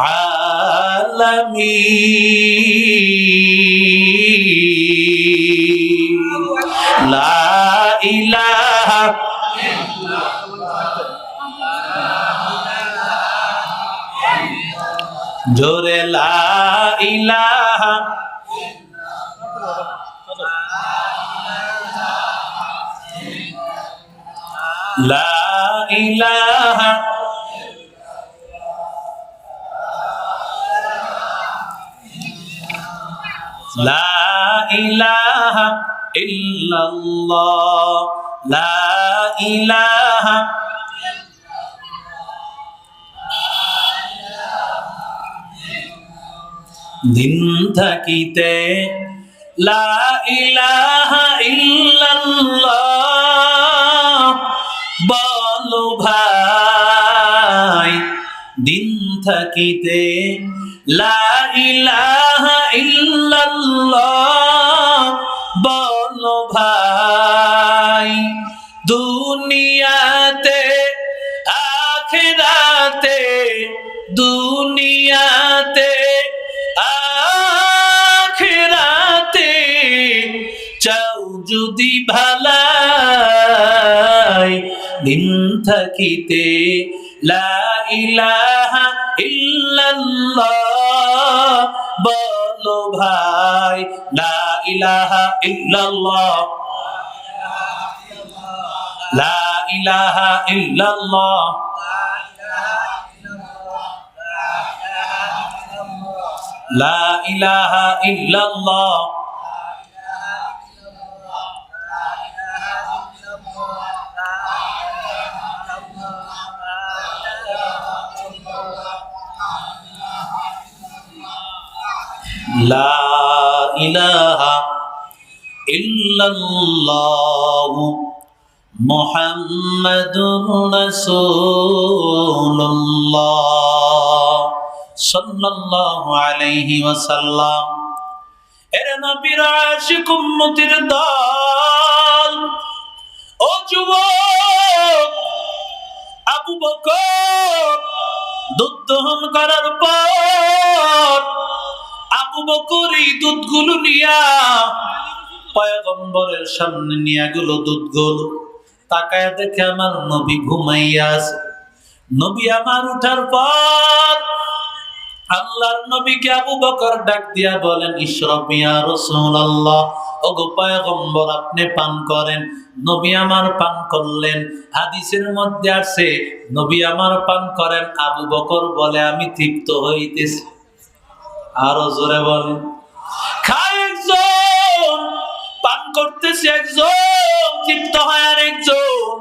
आलमीन ला इलाहा जोरे ला इलाहा ला इलाहा ला इलाहा इल्लल्लाह ला इलाहा दिन থাকিতে লা ইলাহা ইল্লাল্লাহ বলো ভাই দিন থাকিতে লা ইলাহা ইল্লাল্লাহ বলো ভাই দুনিয়াতে আখিরাতে দুনিয়াতে আখিরাতে চাও যদি ভালাই দিন থাকিতে লা ইলাহা ইল্লাল্লাহ বলো ভাই লা ইলাহা ইল্লাল্লাহ লা ইলাহা ইল্লাল্লাহ লা ইলাহা ইল্লাল্লাহ লা ইলাহা ইল্লাল্লাহ মুহাম্মাদুর রাসূলুল্লাহ সাল্লাল্লাহু আলাইহি ওয়াসাল্লাম। এর নবীর আশিক উম্মতের দল, ও যুবক, আবু বকর দুধ দহন করার পর আবু বকর এই দুধগুলো নিয়া পয়গম্বরের সামনে নিয়ে গেল। দুধগুলো তাকায় দেখে আমার নবী ঘুমাইয়া আছে। নবী আমার উঠার পর আল্লাহর নবীকে আবু বকর ডাক দিয়া বলেন, ইশরাব ইয়া রাসূলুল্লাহ, ওগো পয়গম্বর আপনি পান করেন। নবী আমার পান করলেন। হাদিসের মধ্যে আছে নবী আমার পান করেন, আবু বকর বলে আমি তৃপ্ত হইতেছি। আরো জোরে বলেন। খায় একজন, পান করতেছে একজন, তৃপ্ত হয় আর একজন।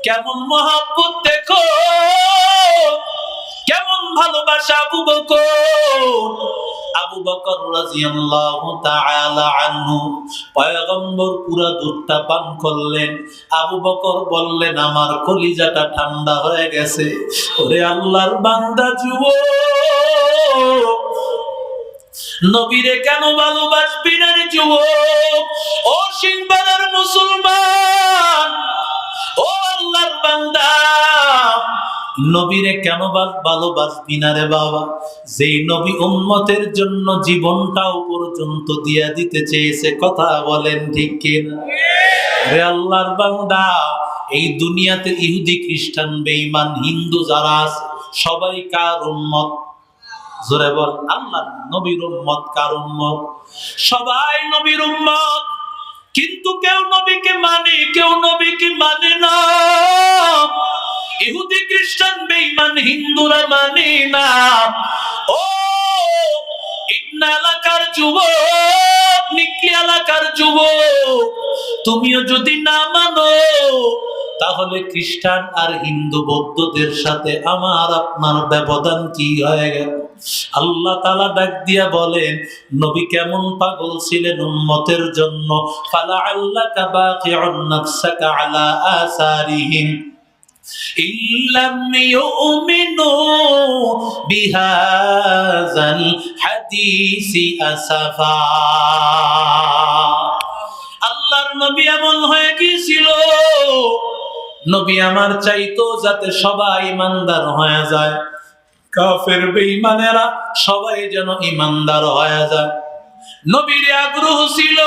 কেমন মহব্বত দেখো, কেমন ভালোবাসা আবু বকর। আবু বকর রাদিয়াল্লাহু তাআলা আনহু পয়গম্বর পুরো দুধটা পান করলেন। আবু বকর বললেন আমার কলিজাটা ঠান্ডা হয়ে গেছে। ওরে আল্লাহর বান্দা যুবক, নবীরে কেন ভালোবাসবি না রে যুবক? ও সিংবালার মুসলমান, ও আল্লাহর বান্দা, নবীরে কেন ভালোবাসবি না রে বাবা? যেই নবী উম্মতের জন্য জীবনটাও পর্যন্ত দিয়া দিতে চেয়েছে। কথা বলেন ঠিক কিনা? রে আল্লাহর বান্দা, এই দুনিয়াতে ইহুদি, খ্রিস্টান, বেঈমান, হিন্দু যারা আছে সবাই কার উম্মত? জোরে বল। আল্লাহর নবীর উম্মত। কার উম্মত? সবাই নবীর উম্মত। কিন্তু কেউ নবীকে মানে, কেউ নবীকে মানে না। ইহুদি, খ্রিস্টান, বেঈমান, হিন্দুরা মানে না। ও ইটনা এলাকার যুবক, নিকলি এলাকার যুবক, তুমিও যদি না মানো তাহলে খ্রিস্টান আর হিন্দু বৌদ্ধদের সাথে আমার আপনার ব্যবধান কি হয়ে গেল? আল্লাহ তাআলা ডাক দিয়া বলেন, নবী কেমন পাগল ছিলেন উম্মতের জন্য। ফালাআল্লাকা বাকিউন নাফসাকা আলা আসারিহিম ইল্লাম ইউমিনু বিহাযাল হাদিসি আসাফা। আল্লাহর নবী এমন হয়ে গিয়েছিল, নবী আমার চাইতো যাতে সবাই ইমানদার হয়ে যায়, কাফের বেঈমানেরা সবাই যেন ইমানদার হয়ে যায়। নবীর আগ্রহ ছিল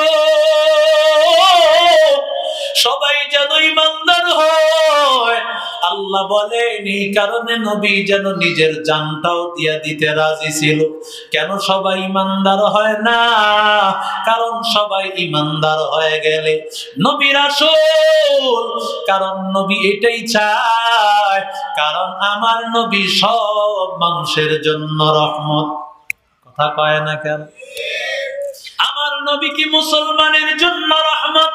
সবাই যেন ইমানদার হয়। আল্লাহ বলেন এই কারণে নবী যেন নিজের জানটাও দিয়া দিতে রাজি ছিল। কেন সবাই ইমানদার হয় না? কারণ সবাই ইমানদার হয়ে গেলে নবীর আসল, কারণ নবী এটাই চায়, কারণ আমার নবী সব মানুষের জন্য রহমত। কথা কয় না কেন? আমার নবী কি মুসলমানের জন্য রহমত?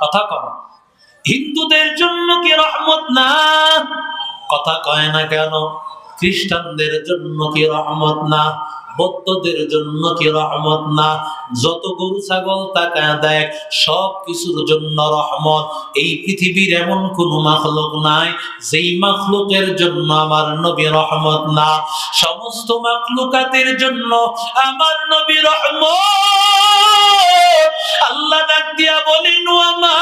কথা কয়। হিন্দুদের জন্য কি রহমত না? কথা কয় না কেন? খ্রিস্টানদের জন্য কি রহমত না? বৌদ্ধদের জন্য কি রহমত না? যত গরু ছাগল তাকায় দেখ, সব কিছুর জন্য রহমত। এই পৃথিবীর এমন কোন মাখলুক নাই যেই মাখলুকের জন্য আমার নবী রহমত না। সমস্ত মাখলুকাতের জন্য আমার নবী রহমত। আল্লাহ ডাক দিয়া বলেন, ওয়া মা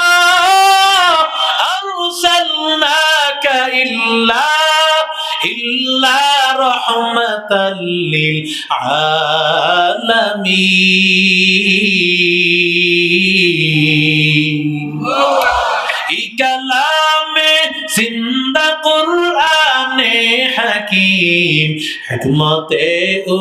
আরসালনাকা ইল্লা রাহমাতাল লিল আলামিন। এই কালামে জিন্দা কুরআনে হাকিম হিকমতে ও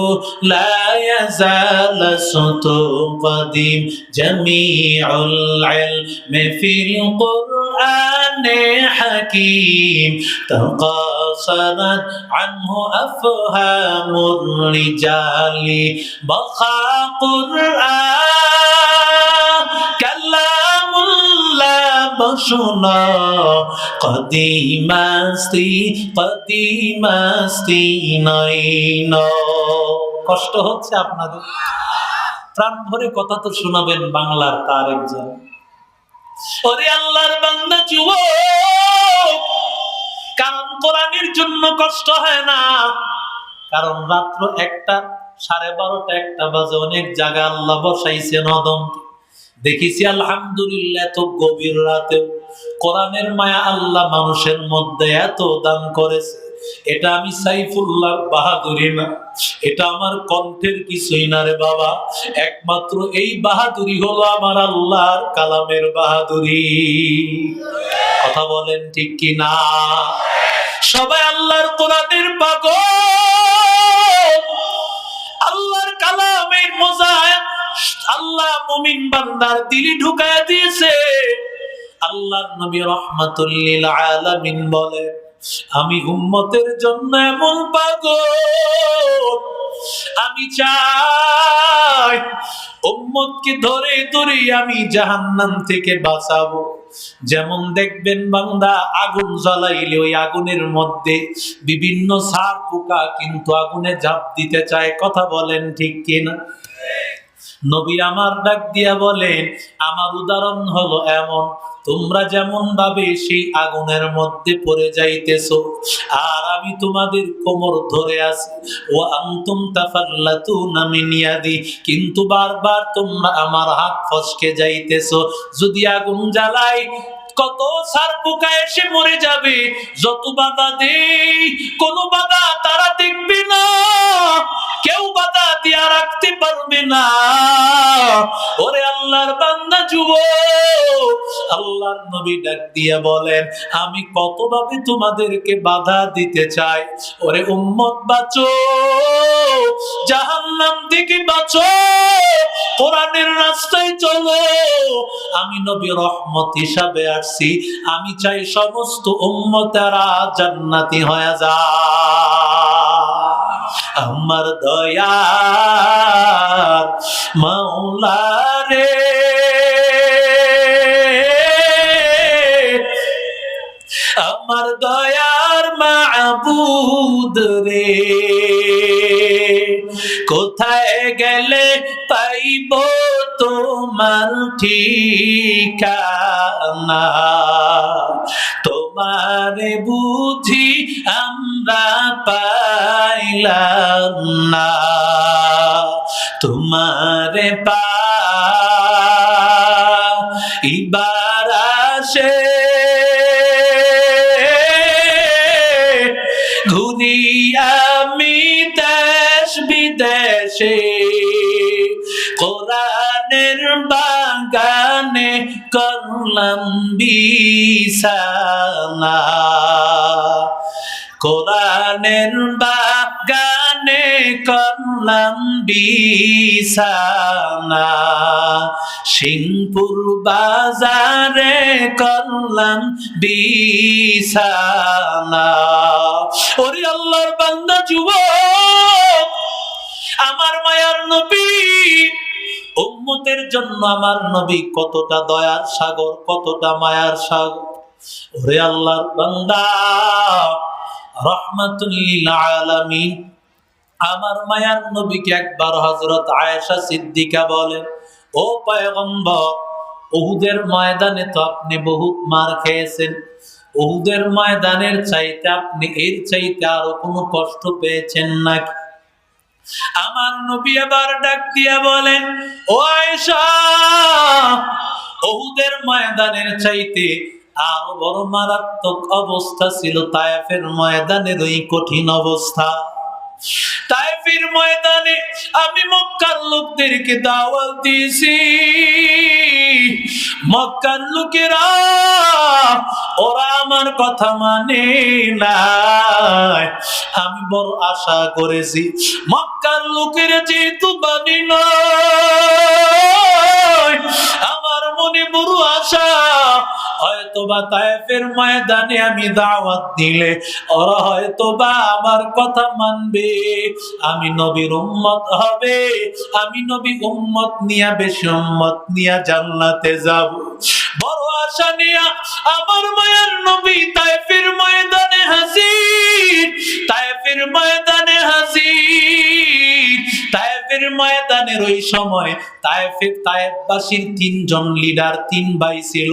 লা ইয়াজাল সুতু কদিম জামিউল ইলমি ফিল কুরআনে হাকিম তাকাসারাত আনহু আফহামুর রিজালি বাকা কুরআন কালামুল্লাহ বসুনা কদিমাস্তি নয়ন। কষ্ট হচ্ছে আপনাদের? প্রাণ ভরে কথা তো শোনাবেন বাংলার তার একজন। ওরে আল্লাহর বান্দা যুবক, কারণ কোরআনের জন্য কষ্ট হয় না, কারণ রাত্র 1টা 12:30 1টা বাজে অনেক জায়গায় আল্লাহ বসাইছে নদম। দেখেছি আলহামদুলিল্লাহ তো গভীর রাতে কোরআনের মায়া আল্লাহ মানুষের মধ্যে এত দান করেছে। এটা আমি সাইফুল্লাহর বাহাদুরি না, এটা আমার কণ্ঠের কিছুই না রে বাবা। একমাত্র এই বাহাদুরি হলো আমার আল্লাহর কালামের বাহাদুরি। কথা বলেন ঠিক কি না? সবাই আল্লাহর কোরআনের পাগল, আল্লাহর কালামের মজা আল্লাহ মুমিন বান্দার দিলে ঢুকায়া দিয়েছে। আল্লাহর নবী রাহমাতুল লিল আলামিন বলে, আমি উম্মতের জন্য এমন পাগল, আমি চাই উম্মতকে ধরে ধরে আমি জাহান্নাম থেকে বাঁচাবো। যেমন দেখবেন বান্দা আগুন জ্বালাইলে ওই আগুনের মধ্যে বিভিন্ন সার পোকা কিন্তু আগুনে ঝাঁপ দিতে চায়। কথা বলেন ঠিক কিনা? নবী আমার ডাক দিয়া বলেন, আমার উদাহরণ হলো এমন, তোমরা যেমন ভাবে সেই আগুনের মধ্যে পড়ে যাইতেছো, আর আমি তোমাদের কোমর ধরে আছি, ও আনতুম তাফাল্লাতুনা মিন ইয়াদি, কিন্তু বারবার তোমরা আমার হাত ফসকে যাইতেছো। যদি আগুন জ্বালাই কত সার পোকা এসে মরে যাবে, যত বাধা দেই কোন বাধা তারা দেখবে না, কেউ বাধা দিয়া রাখতে পারবে না। ওরে আল্লাহর বান্দা যুবক, আল্লাহর নবী ডাক দিয়া বলেন, আমি কতভাবে তোমাদেরকে বাধা দিতে চাই। ওরে উম্মত বাঁচো, জাহান্নাম থেকে বাঁচো, কোরআনের রাস্তায় চলো। আমি নবী রহমত হিসাবে আসছি, আমি চাই সমস্ত উম্মতেরা জান্নাতি হয়ে যায়। আমার দয়ার মাওলা রে, আমার দয়ার মাবুদ রে, কোথায় গেলে পাইব তোমার ঠিকানা, তোমারে বুঝি আমরা পাইলাম না, তোমারে পাইবার আসে ঘুরি আমি দেশ বিদেশে, কোরআনের বাগানে করলাম বিছানা, কোরআনের বাগানে করলাম বিছানা, সিংপুর বাজারে করলাম বিছানা। ওরে আল্লাহর বান্দা যুবক, আমার মায়ার নবী উম্মতের জন্য আমার নবী কতটা দয়ার সাগর, কতটা মায়ার সাগর। ওরে আল্লাহর বান্দা, রাহমাতুল লিল আলামিন আমার মায়ার নবীকে একবার হযরত আয়েশা সিদ্দিকা বলেন, ও পয়গম্বর, উহুদের ময়দানে তো আপনি বহুত মার খেয়েছেন, উহুদের ময়দানের চাইতে আপনি এর চাইতে আরো কোনো কষ্ট পেয়েছেন নাকি? আমার নবী আবার ডাক দিয়া বলেন, ও আয়েশা, উহুদের ময়দানের চাইতে আরো বড় মারাত্মক অবস্থা ছিল তায়েফের ময়দানের ওই কঠিন অবস্থা। তায়েফের ময়দানে আমি মক্কার লোকদেরকে দাওয়াত দিয়েছি, মক্কার লোকেরা ওরা আমার কথা মানে নাই। আমি বড় আশা করেছি মক্কার লোকেরা যেহেতু মানি নয়, আমার মনে বড় আশা হয়তোবা তায়েফের ময়দানে আমি দাওয়াত দিলে ওরা হয়তোবা আমার কথা মানবে, আমি নবীর উম্মত হবে, আমি নবী উম্মত নিয়া বেশি উম্মত নিয়া জান্নাতে যাব। বড় আশা নিয়া আমার মায়ের নবী তায়েফের ময়দানে হাজির, তায়েফের ময়দানে হাজির। তায়েফের ময়দানের ওই সময় তায়েফবাসীর তিনজন লিডার, তিন ভাই ছিল।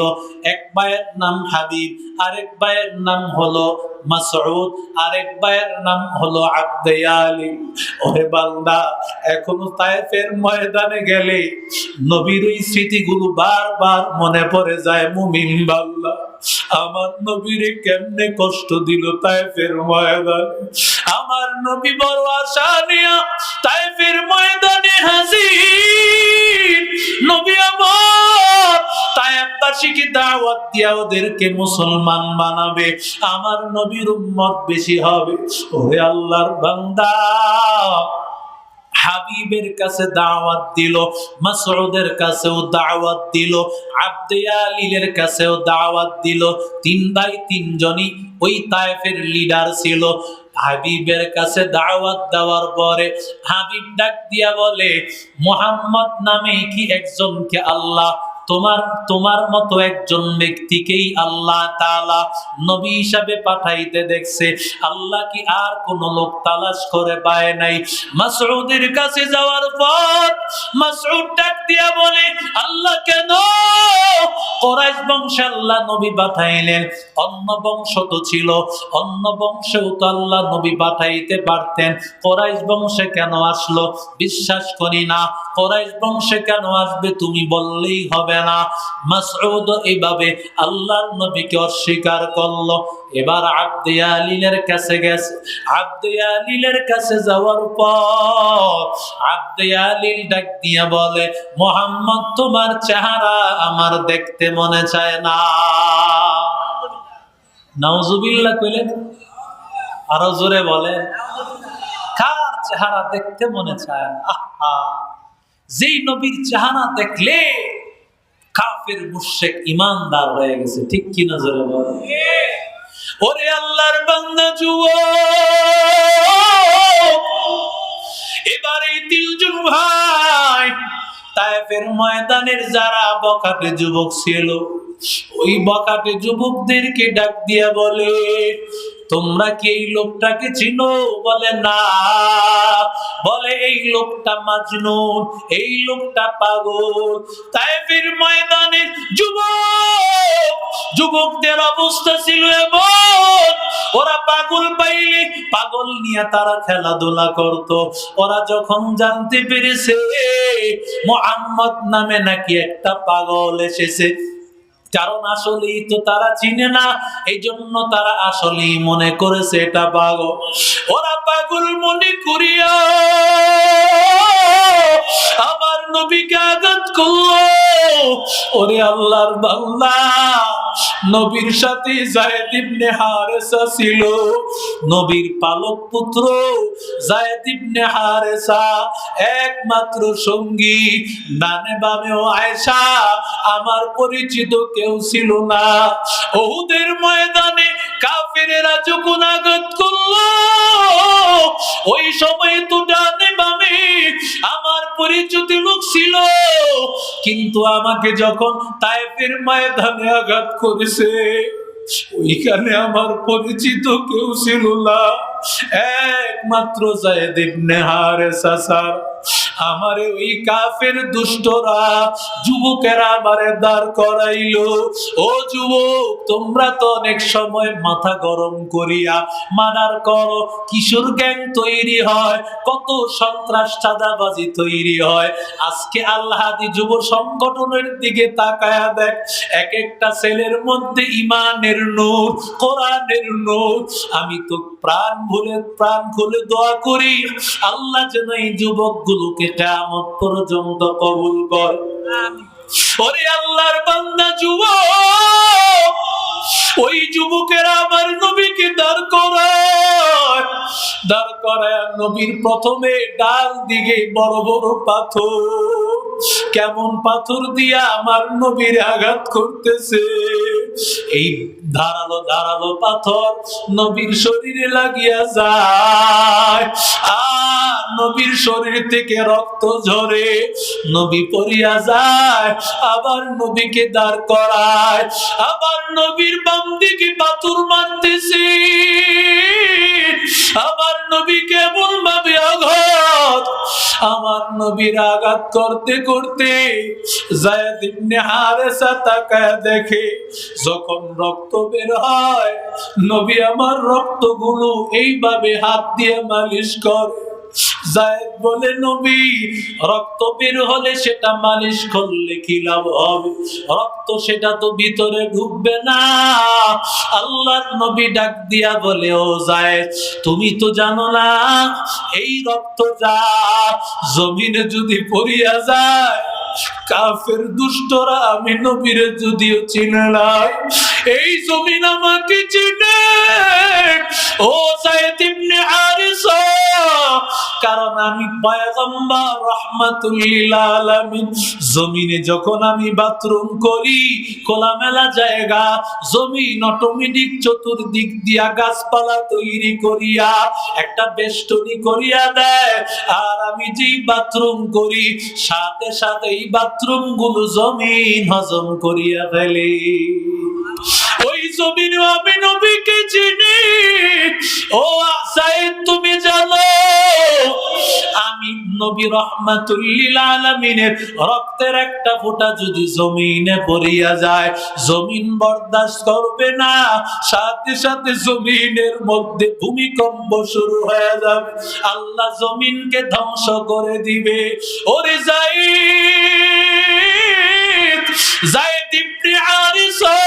এক ভাইয়ের নাম হাবিব, আরেক ভাইয়ের নাম হলো মাসউদ, আরেক ভাইয়ের নাম হলো আব্দুয়ালি। ওরে বান্দা, এখনো তায়েফের ময়দানে গেলে নবীর ওই স্মৃতিগুলো বারবার মনে পড়ে যায়। মুমিন বান্দা, আমার নবীরে কেমনে কষ্ট দিল তায়েফের ময়দানে। আমার নবী বড় আশা নিয়া তায়েফের ময়দানে হাজির। নবী আমার তায়েফবাসীকে দাওয়াত দিয়া ওদেরকে মুসলমান বানাবে, আমার নবীর উম্মত বেশি হবে। ওরে আল্লাহর বান্দা, হাবিবের কাছে দাওয়াত দিল, মাসউদের কাছেও দাওয়াত দিল, আব্দুয়ালিলের কাছেও দাওয়াত দিল। তিন ভাই তিনজনই ওই তায়েফের লিডার ছিল। হাবিবের কাছে দাওয়াত দেওয়ার পরে হাবিব ডাক দিয়া বলে, মুহাম্মদ নামে কি একজনকে আল্লাহ তোমার মতো একজন ব্যক্তিকেই আল্লাহ তাআলা নবী হিসাবে পাঠাইতে দেখছে। আল্লাহ কি আর কোন লোক তালাশ করে পায় নাই? মাসউদের কাছে যাওয়ার পর মাসউদ ডাক দিয়া বলে, আল্লাহ কেন কুরাইশ বংশে আল্লাহ নবী পাঠাইলেন? অন্য বংশ তো ছিল, অন্য বংশেও তো আল্লাহ নবী পাঠাইতে পারতেন, কুরাইশ বংশে কেন আসলো? বিশ্বাস করি না। কুরাইশ বংশে কেন আসবে তুমি বললেই হবে না। মাসউদ এইভাবে আল্লাহর নবীকে অস্বীকার করলো। এবার আব্দুয়ালিলের কাছে গেছে। আব্দুয়ালিলের কাছে যাওয়ার পর আব্দুয়ালিল ডাক দিয়া বলে, মুহাম্মদ তোমার চেহারা আমার দেখতে মনে চায় না। নাউজুবিল্লাহ কইলেন, আরো জোরে বলে, কার চেহারা দেখতে মনে চায় না? আহা, যেই নবীর চেহারা দেখলে কাফের মুশরিক ইমানদার হয়ে গেছে। ঠিক কি না জোরে বলে? ওরে আল্লাহর বান্দা যুবক, এবারে তিনজন ভাই তায়েফের ময়দানের যারা বখাটে যুবক ছিল, ওই বখাটে যুবকদেরকে ডাক দিয়া বলে, তোমরা কি এই লোকটাকে চিনো? বলে না। বলে এই লোকটা মাজনুন, এই লোকটা পাগল। তায়েফের ময়দানে যুবকদের অবস্থা ছিল এমন, ওরা পাগল পাইলে পাগল নিয়ে তারা খেলাধুলা করত। ওরা যখন জানতে পেরেছে মুহাম্মদ নামে নাকি একটা পাগল এসেছে, কারণ আসলেই তো তারা চিনে না, এই জন্য তারা আসলেই মনে করেছে এটা পাগল। ওরা পাগল মনে করিয়া আমার নবীকে আঘাত করলো। ওরে আল্লাহর বান্দা, নবীর সাথে যায়েদ ইবনে হারেসা ছিল, নবীর পালক পুত্র যায়েদ ইবনে হারেসা একমাত্র সঙ্গী। ডানে বামেও আয়েশা, আমার পরিচিত কেউ ছিল না। উহুদের ময়দানে কাফেরেরা যখন আঘাত করলো, ওই সময় তো ডানে বামে আমার পরিচিত লোক ছিল, কিন্তু আমাকে যখন তায়েফের ময়দানে আঘাত করেছে, ওইখানে আমার পরিচিত কেউ ছিল না, একমাত্র যায়েদ ইবনে হারেসা স্যার। আমারে ওই কাফের দুষ্টরা যুবকেরা আমারে দাঁড় করাইলো। ও যুবক, তোমরা তো অনেক সময় মাথা গরম করিয়া মার্ডার করো, কিশোর গ্যাং তৈরি হয়, কত সন্ত্রাস চাঁদাবাজি তৈরি হয়। আজকে আল্লাহাদি যুব সংগঠনের দিকে তাকায়া দেখ, এক একটা ছেলের মধ্যে ইমানের নূর, কোরআনের নূর। আমি তো প্রাণ খুলে দোয়া করি, আল্লাহ যেন এই যুবকগুলোকে কিয়ামত পর্যন্ত কবুল করে। ওরে আল্লাহর বান্দা যুবক, ওই যুবকেরা আমার নবীকে দাঁড় করায় নবীর প্রথমে ডাল দিকে বড় বড় পাথর, কেমন পাথর দিয়া আমার নবীর আঘাত করতেছে। এই ধারালো ধারালো পাথর নবীর শরীরে লাগিয়া যায়, আর নবীর শরীর থেকে রক্ত ঝরে, নবী পড়িয়া যায়। আবার নবীকে দাঁড় করায়, আবার নবীর বাম দিকে পাথর মারতেছে। আমার নবীকে এমন ভাবে আঘাত, আমার নবীর আঘাত করতে করতে যায়েদ ইবনে হারেসা তাকায় দেখে, যখন রক্ত বের হয়, নবী আমার রক্তগুলো এইভাবে হাত দিয়ে মালিশ করে। যায়েদ বলে, নবী, রক্ত বের হলে সেটা মালিশ করলে কি লাভ হবে? রক্ত সেটা তো ভিতরে ঢুকবে না। আল্লাহর নবী ডাক দিয়া বলে, ও যায়েদ, তুমি তো জানো না এই রক্ত যা জমিনে যদি পড়িয়া যায়, কাফের দুষ্টরা আমি নবীরে যদিও চিনে নাই, এই জমিন আমাকে চিনে। ও যায়েদ ইবনে হারেসা, কারণ আমি পয়গম্বর রাহমাতুল লিল আলামিন। জমিনে যখন আমি বাথরুম করি, খোলামেলা জায়গা, জমিন অটোমেটিক চতুর্দিক দিয়া গাছপালা তৈরি করিয়া একটা বেষ্টনী করিয়া দেয়, আর আমি যেই বাথরুম করি সাথে সাথে এই বাথরুম গুলো জমিন হজম করিয়া ফেলে। ওই জমিনে আমি নবীকে চিনি। ও যায়েদ, তুমি জানো আমি নবী রাহমাতুল লিল আলামিনের রক্তের একটা ফোঁটা যদি জমিনে পড়িয়া যায়, জমিন বরদাস্ত করবে না, সাথে সাথে জমিনের মধ্যে ভূমিকম্প শুরু হয়ে যাবে, আল্লাহ জমিনকে ধ্বংস করে দিবে। ওরে যায়েদ ইবনে হারেসা,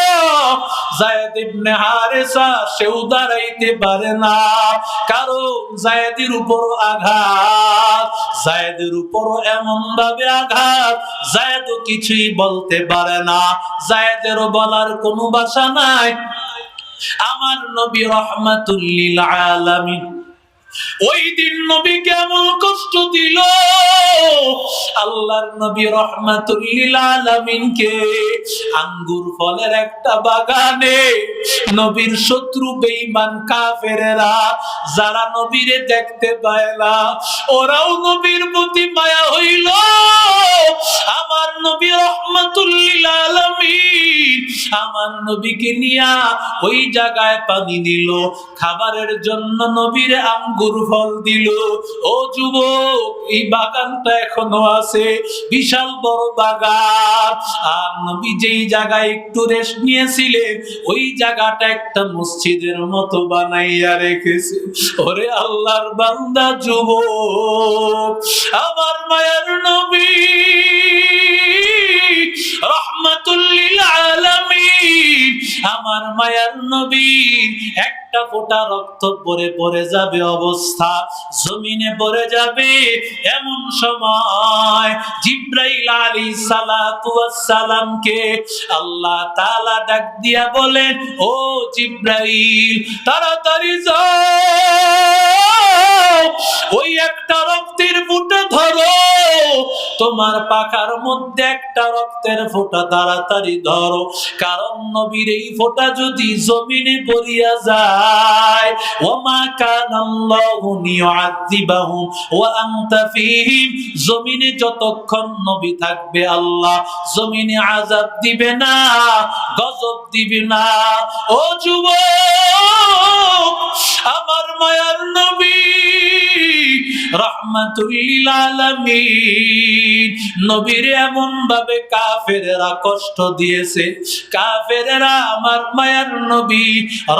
যায়েদ ইবনে হারেসা সেও দাঁড়াইতে পারে না, কারণ যায়েদের উপর আঘাত, যায়েদের উপর এমন ভাবে আঘাত, যায়েদও কিছুই বলতে পারে না, যায়েদেরও বলার কোনো ভাষা নাই। আমার নবী রাহমাতুল লিল আলামিন ওই দিন নবী কেমন কষ্ট দিল। আল্লাহর নবী রাহমাতুল লিল আলামিনকে আঙ্গুর ফলের একটা বাগানে নবীর শত্রু বেঈমান কাফেরেরা, যারা নবীরে দেখতে পায় না, ওরাও নবীর প্রতি মায়া হইল। আমার নবী রাহমাতুল লিল আলামিন নবীকে নিয়া ওই জায়গায় পানি দিল, খাবারের জন্য নবীর আঙ্গুর ফল দিল। ও যুবক, এই বাগানটা এখনো আছে, বিশাল বড় বাগান। আর নবী যেই জায়গায় একটু রেস্ট নিয়েছিলেন ওই জায়গাটা একটা মসজিদের মতো বানাইয়া রেখেছে। ওরে আল্লাহর বান্দা যুবক, আমার মায়ের নবী রহমাতুল লিল আলামিন, আমার মায়ের নবী একটা ফোঁটা রক্ত পড়ে পড়ে যাবে অবস্থা, জমিনে পড়ে যাবে। এমন সময় জিব্রাইল আলাইহিস সালাতু ওয়াস সালামকে আল্লাহ তাআলা ডাক দিয়া বলেন, ও জিব্রাইল, তাড়াতাড়ি যাও, ওই একটা রক্তের ফোঁটা ধরো, তোমার পাখার মধ্যে একটা রক্তের ফোঁটা তাড়াতাড়ি ধরো। কারণ নবীর এই ফোঁটা যদি জমিনে পড়িয়া যায়, ওমা কানাল্লাহু লিয়ুআযিবাহুম ওয়া আনতা ফীহিম, জমিনে যতক্ষণ নবী থাকবে আল্লাহ জমিনে আযাব দিবে না, গজব দিবে না। ও যুবক, আমার মায়ার নবী রাহমাতুল লিল আলামিন, নবীর এমন ভাবে কাফেররা কষ্ট দিয়েছে, কাফেররা আমার মায়ার নবী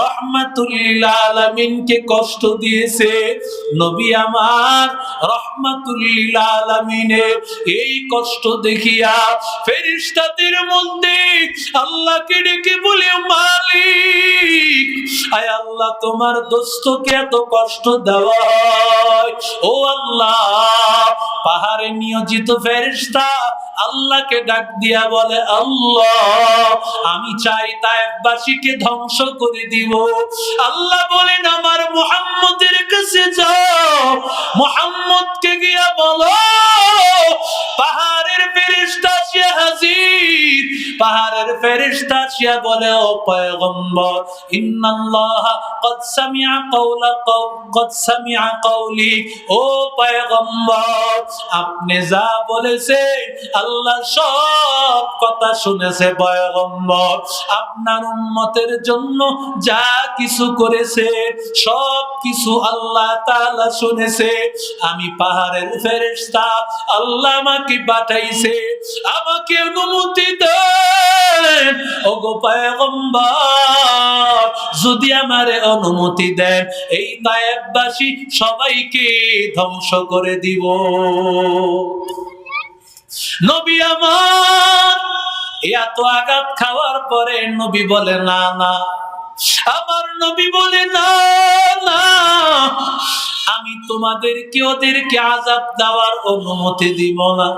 রাহমাতুল লিল আলামিনকে কষ্ট দিয়েছে। নবী আমার রাহমাতুল লিল আলামিনের এই কষ্ট দেখিয়া ফেরেশতাদের মধ্যে আল্লাহকে ডেকে বলে, মালিক, আয় আল্লাহ, তোমার দোস্তকে এত কষ্ট দেওয়া হয়। ও আল্লাহ, পাহাড়ে নিয়োজিত ফেরেশতা আল্লাহকে ডাক দিয়া বলে, আল্লাহ, আমি চাই তায়েফবাসীকে ধ্বংস করে দিব। আল্লাহ বলেন, আমার মুহাম্মদের কাছে যাও, মুহাম্মদকে গিয়া বলো পাহাড়ের ফেরেশতা আসিয়া হাজির। পাহাড়ের ফেরেশতা আসিয়া বলে, ও পয়গম্বর, ইন্নাল্লাহ قد سمع قولي, ও পয়গম্বর, আপনি যা বলেছেন আল্লাহ সব কথা শুনেছে পয়গম্বর। আপনার উম্মতের জন্য যা কিছু করেছে সব কিছু আল্লাহ তাআলা শুনেছে। আমি পাহাড়ের ফেরেশতা, আল্লাহ আমাকে পাঠাইছে, আমাকে অনুমতি দেন ওগো পয়গম্বর, যদি আমারে অনুমতি দেন এই তায়েফবাসী সবাইকে ধ্বংস করে দিব। নবী আমার এত আঘাত খাওয়ার পরে নবী বলে, না না, আমার নবী বলে, না না, আমি তোমাদেরকে ওদেরকে আযাব দেওয়ার অনুমতি দিব না।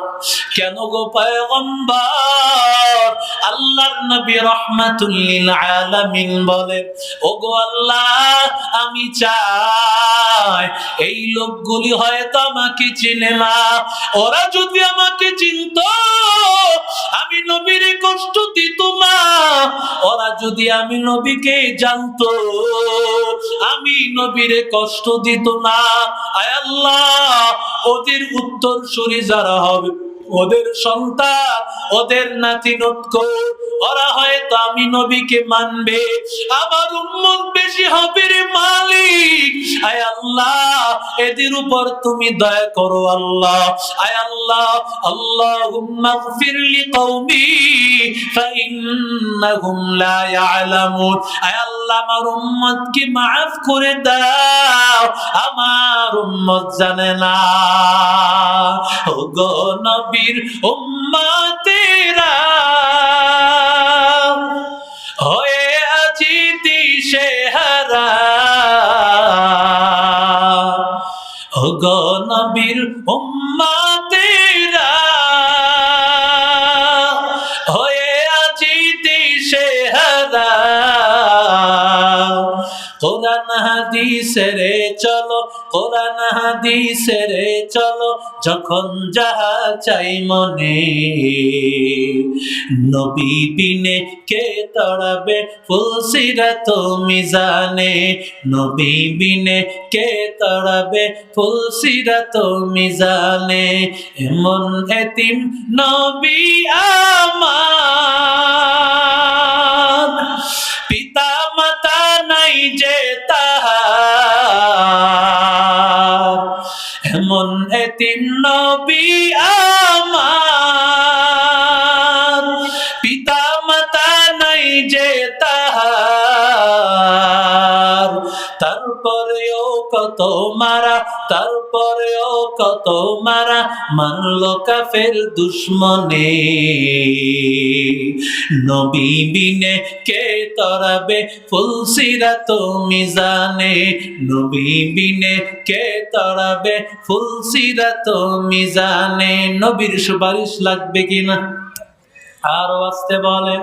কেন গো পয়গম্বর? আল্লাহর নবী রাহমাতুল লিল আলামিন বলেন, ওগো আল্লাহ, আমি চাই এই লোকগুলি হয়তো আমাকে চিনে না, ওরা যদি আমাকে চিনতো আমি নবীর কষ্ট দিত না, ওরা যদি আমি নবীকে জানতো আমি নবীর কষ্ট দিত না। আয় আল্লাহ, ওদের উত্তরসূরি যারা হবে, ওদের সন্তান, ওদের নাতি নতকো, ওরা হয়তো আমি নবীকে মানবে, আমার উম্মত বেশি হবে রে মালিক। আয় আল্লাহ, এদের উপর তুমি দয়া করো আল্লাহ। আয় আল্লাহ, আল্লাহুম্মা গফির লিকওমি ফাইন্নাহুম লা ইয়ালামুন। আয় আল্লাহ, আমার উম্মতকে মাফ করে দাও, আমার উম্মত জানে না। ওগো নবীর উম্মতেরা হয়ে আজি দিশেহারা, ওগো নবীর উম্মতেরা হয়ে আজি দিশেহারা, কোরআন হাদিসে রে চলো, কোরআন হাদিসে রে চলো, যখন যাহা চাই মনে, নবী বিনে কে তড়াবে ফুলসিরাত মিজানে, নবী বিনে কে তড়াবে ফুলসিরাত মিজানে। এমন এতিম নবী আমার, পিতা মাতা নাই যে তাহার, এমন এতিম নবী আমার। পিতা মাতা নাই যে তাহার, তারপরেও কত মারা, তারপরেও কত মারা, মানলো কাফের দুশমনে। নবী বিনে কে তরাবে ফুলসিরাত মিজানে, নবী বিনে কে তরাবে ফুলসিরাত মিজানে। নবীর সুপারিশ লাগবে কিনা? আরো আসতে বলেন।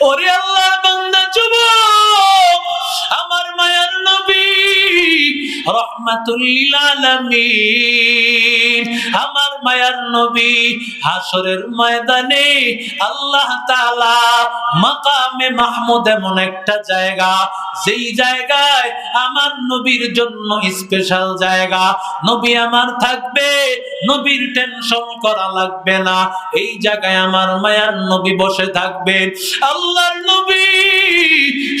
ওরে আল্লাহর বান্দা যুবক, আমার মায়ার নবী রহমাতুল লিল আলামিন, আমার মায়ার নবী হাসরের ময়দানে আল্লাহ তাআলা মাকামে মাহমুদ এমন একটা জায়গা, যেই জায়গায় আমার নবীর জন্য স্পেশাল জায়গা। নবী আমার থাকবে, নবীর টেনশন করা লাগবে না। এই জায়গায় আমার মায়ার নবী বসে থাকবেন। আল্লাহর নবী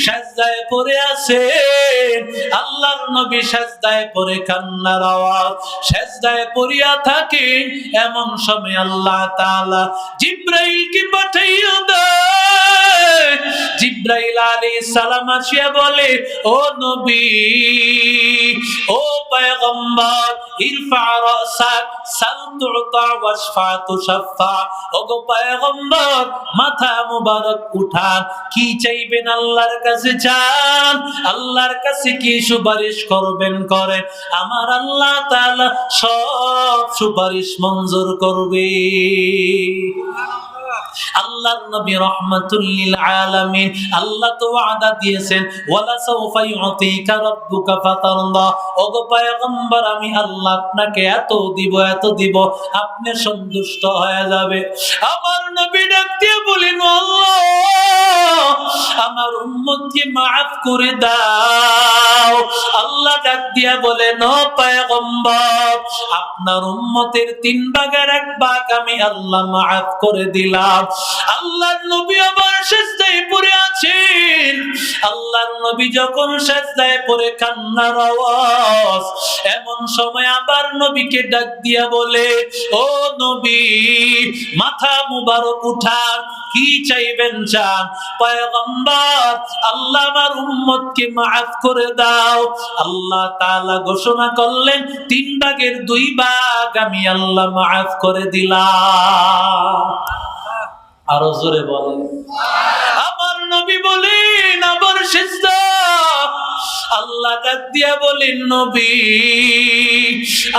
সাজদায় পড়ে আছেন, আল্লাহর নবী সাজদায় পড়ে কান্নার আওয়াজ, সাজদায় পড়িয়া থাকেন। এমন সময় আল্লাহ তাআলা জিবরাইলকে পাঠাইয়া দেয়। জিবরাইল আলাইহিস সালাম আসিয়া বলে, ও নবী, ও পয়গম্বর, ইরফা রাসাক সাল তুতা ওয়াশফা তুশফা। ওগো পয়গম্বর, মাথা মুবারক উঠান, কি চাইবেন আল্লাহর কাছে চান, আল্লাহর কাছে কি সুপারিশ করবেন করেন, আমার আল্লাহ তাআলা সব সুপারিশ মঞ্জুর করবে। আল্লাহর নবী রাহমাতুল লিল আলামিন, আল্লাহ তো ওয়াদা দিয়েছেন, ওয়ালা সাউফা ইউতিকা রাব্বুকা ফাতারদা। ওগো পয়গম্বর, আমি আল্লাহ আপনাকে এত দিব, এত দিব, আপনি সন্তুষ্ট হয়ে যাবে। আমার নবী ডাক দিয়ে বলেন, আল্লাহ আমার উম্মতকে মাফ করে দাও। আল্লাহ ডাক দিয়া বলেন, ও পয়গম্বর, আপনার উম্মতের 3 ভাগের 1 ভাগ আমি আল্লাহ মাফ করে দিলাম। আল্লাহর নবী আবার সিজদায় পড়ে আছেন। আল্লাহর নবী যখন সিজদায় পড়ে কান্নার আওয়াজ, এমন সময় আবার নবীকে ডাক দিয়া বলে, ও নবী, মাথা মুবারক উঠান, কি চাইবেন চান। পয়গম্বর, আল্লাহ আমার উম্মতকে মাফ করে দাও। আল্লাহ তাআলা ঘোষণা করলেন, 3 ভাগের 2 ভাগ আমি আল্লাহ মাফ করে দিলাম। আরো জোরে বলেন। আমার নবী বলেন, আবার সিজদা। আল্লাহ ডাক দিয়া বলেন, নবী,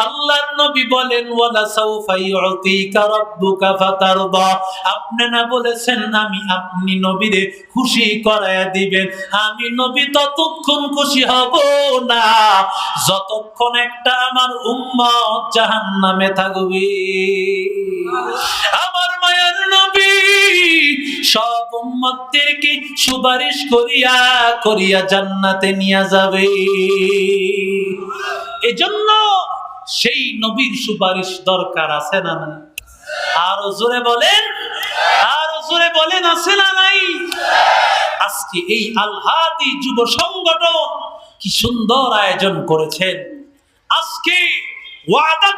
আল্লাহর নবী বলেন, ওয়ালা সাউফা ইউতিকা রাব্বুকা ফাতারদা। আপনি না বলেছেন আমি আপনি নবীরে খুশি করায়া দিবেন। আমি নবী ততক্ষণ খুশি হব না যতক্ষণ একটা আমার উম্মত জাহান্নামে থাকবে। আমার মায়ের নবী সব উম্মতদেরকে সুপারিশ করিয়া করিয়া জান্নাতে নিয়ে যাবে। এজন্য সেই নবীর সুপারিশ দরকার আছে না নাই? আরো জোরে বলেন, আরো জোরে বলেন, আছে না নাই? আজকে এই আল হাদি যুব সংগঠন কি সুন্দর আয়োজন করেছেন। আজকে ওয়াদা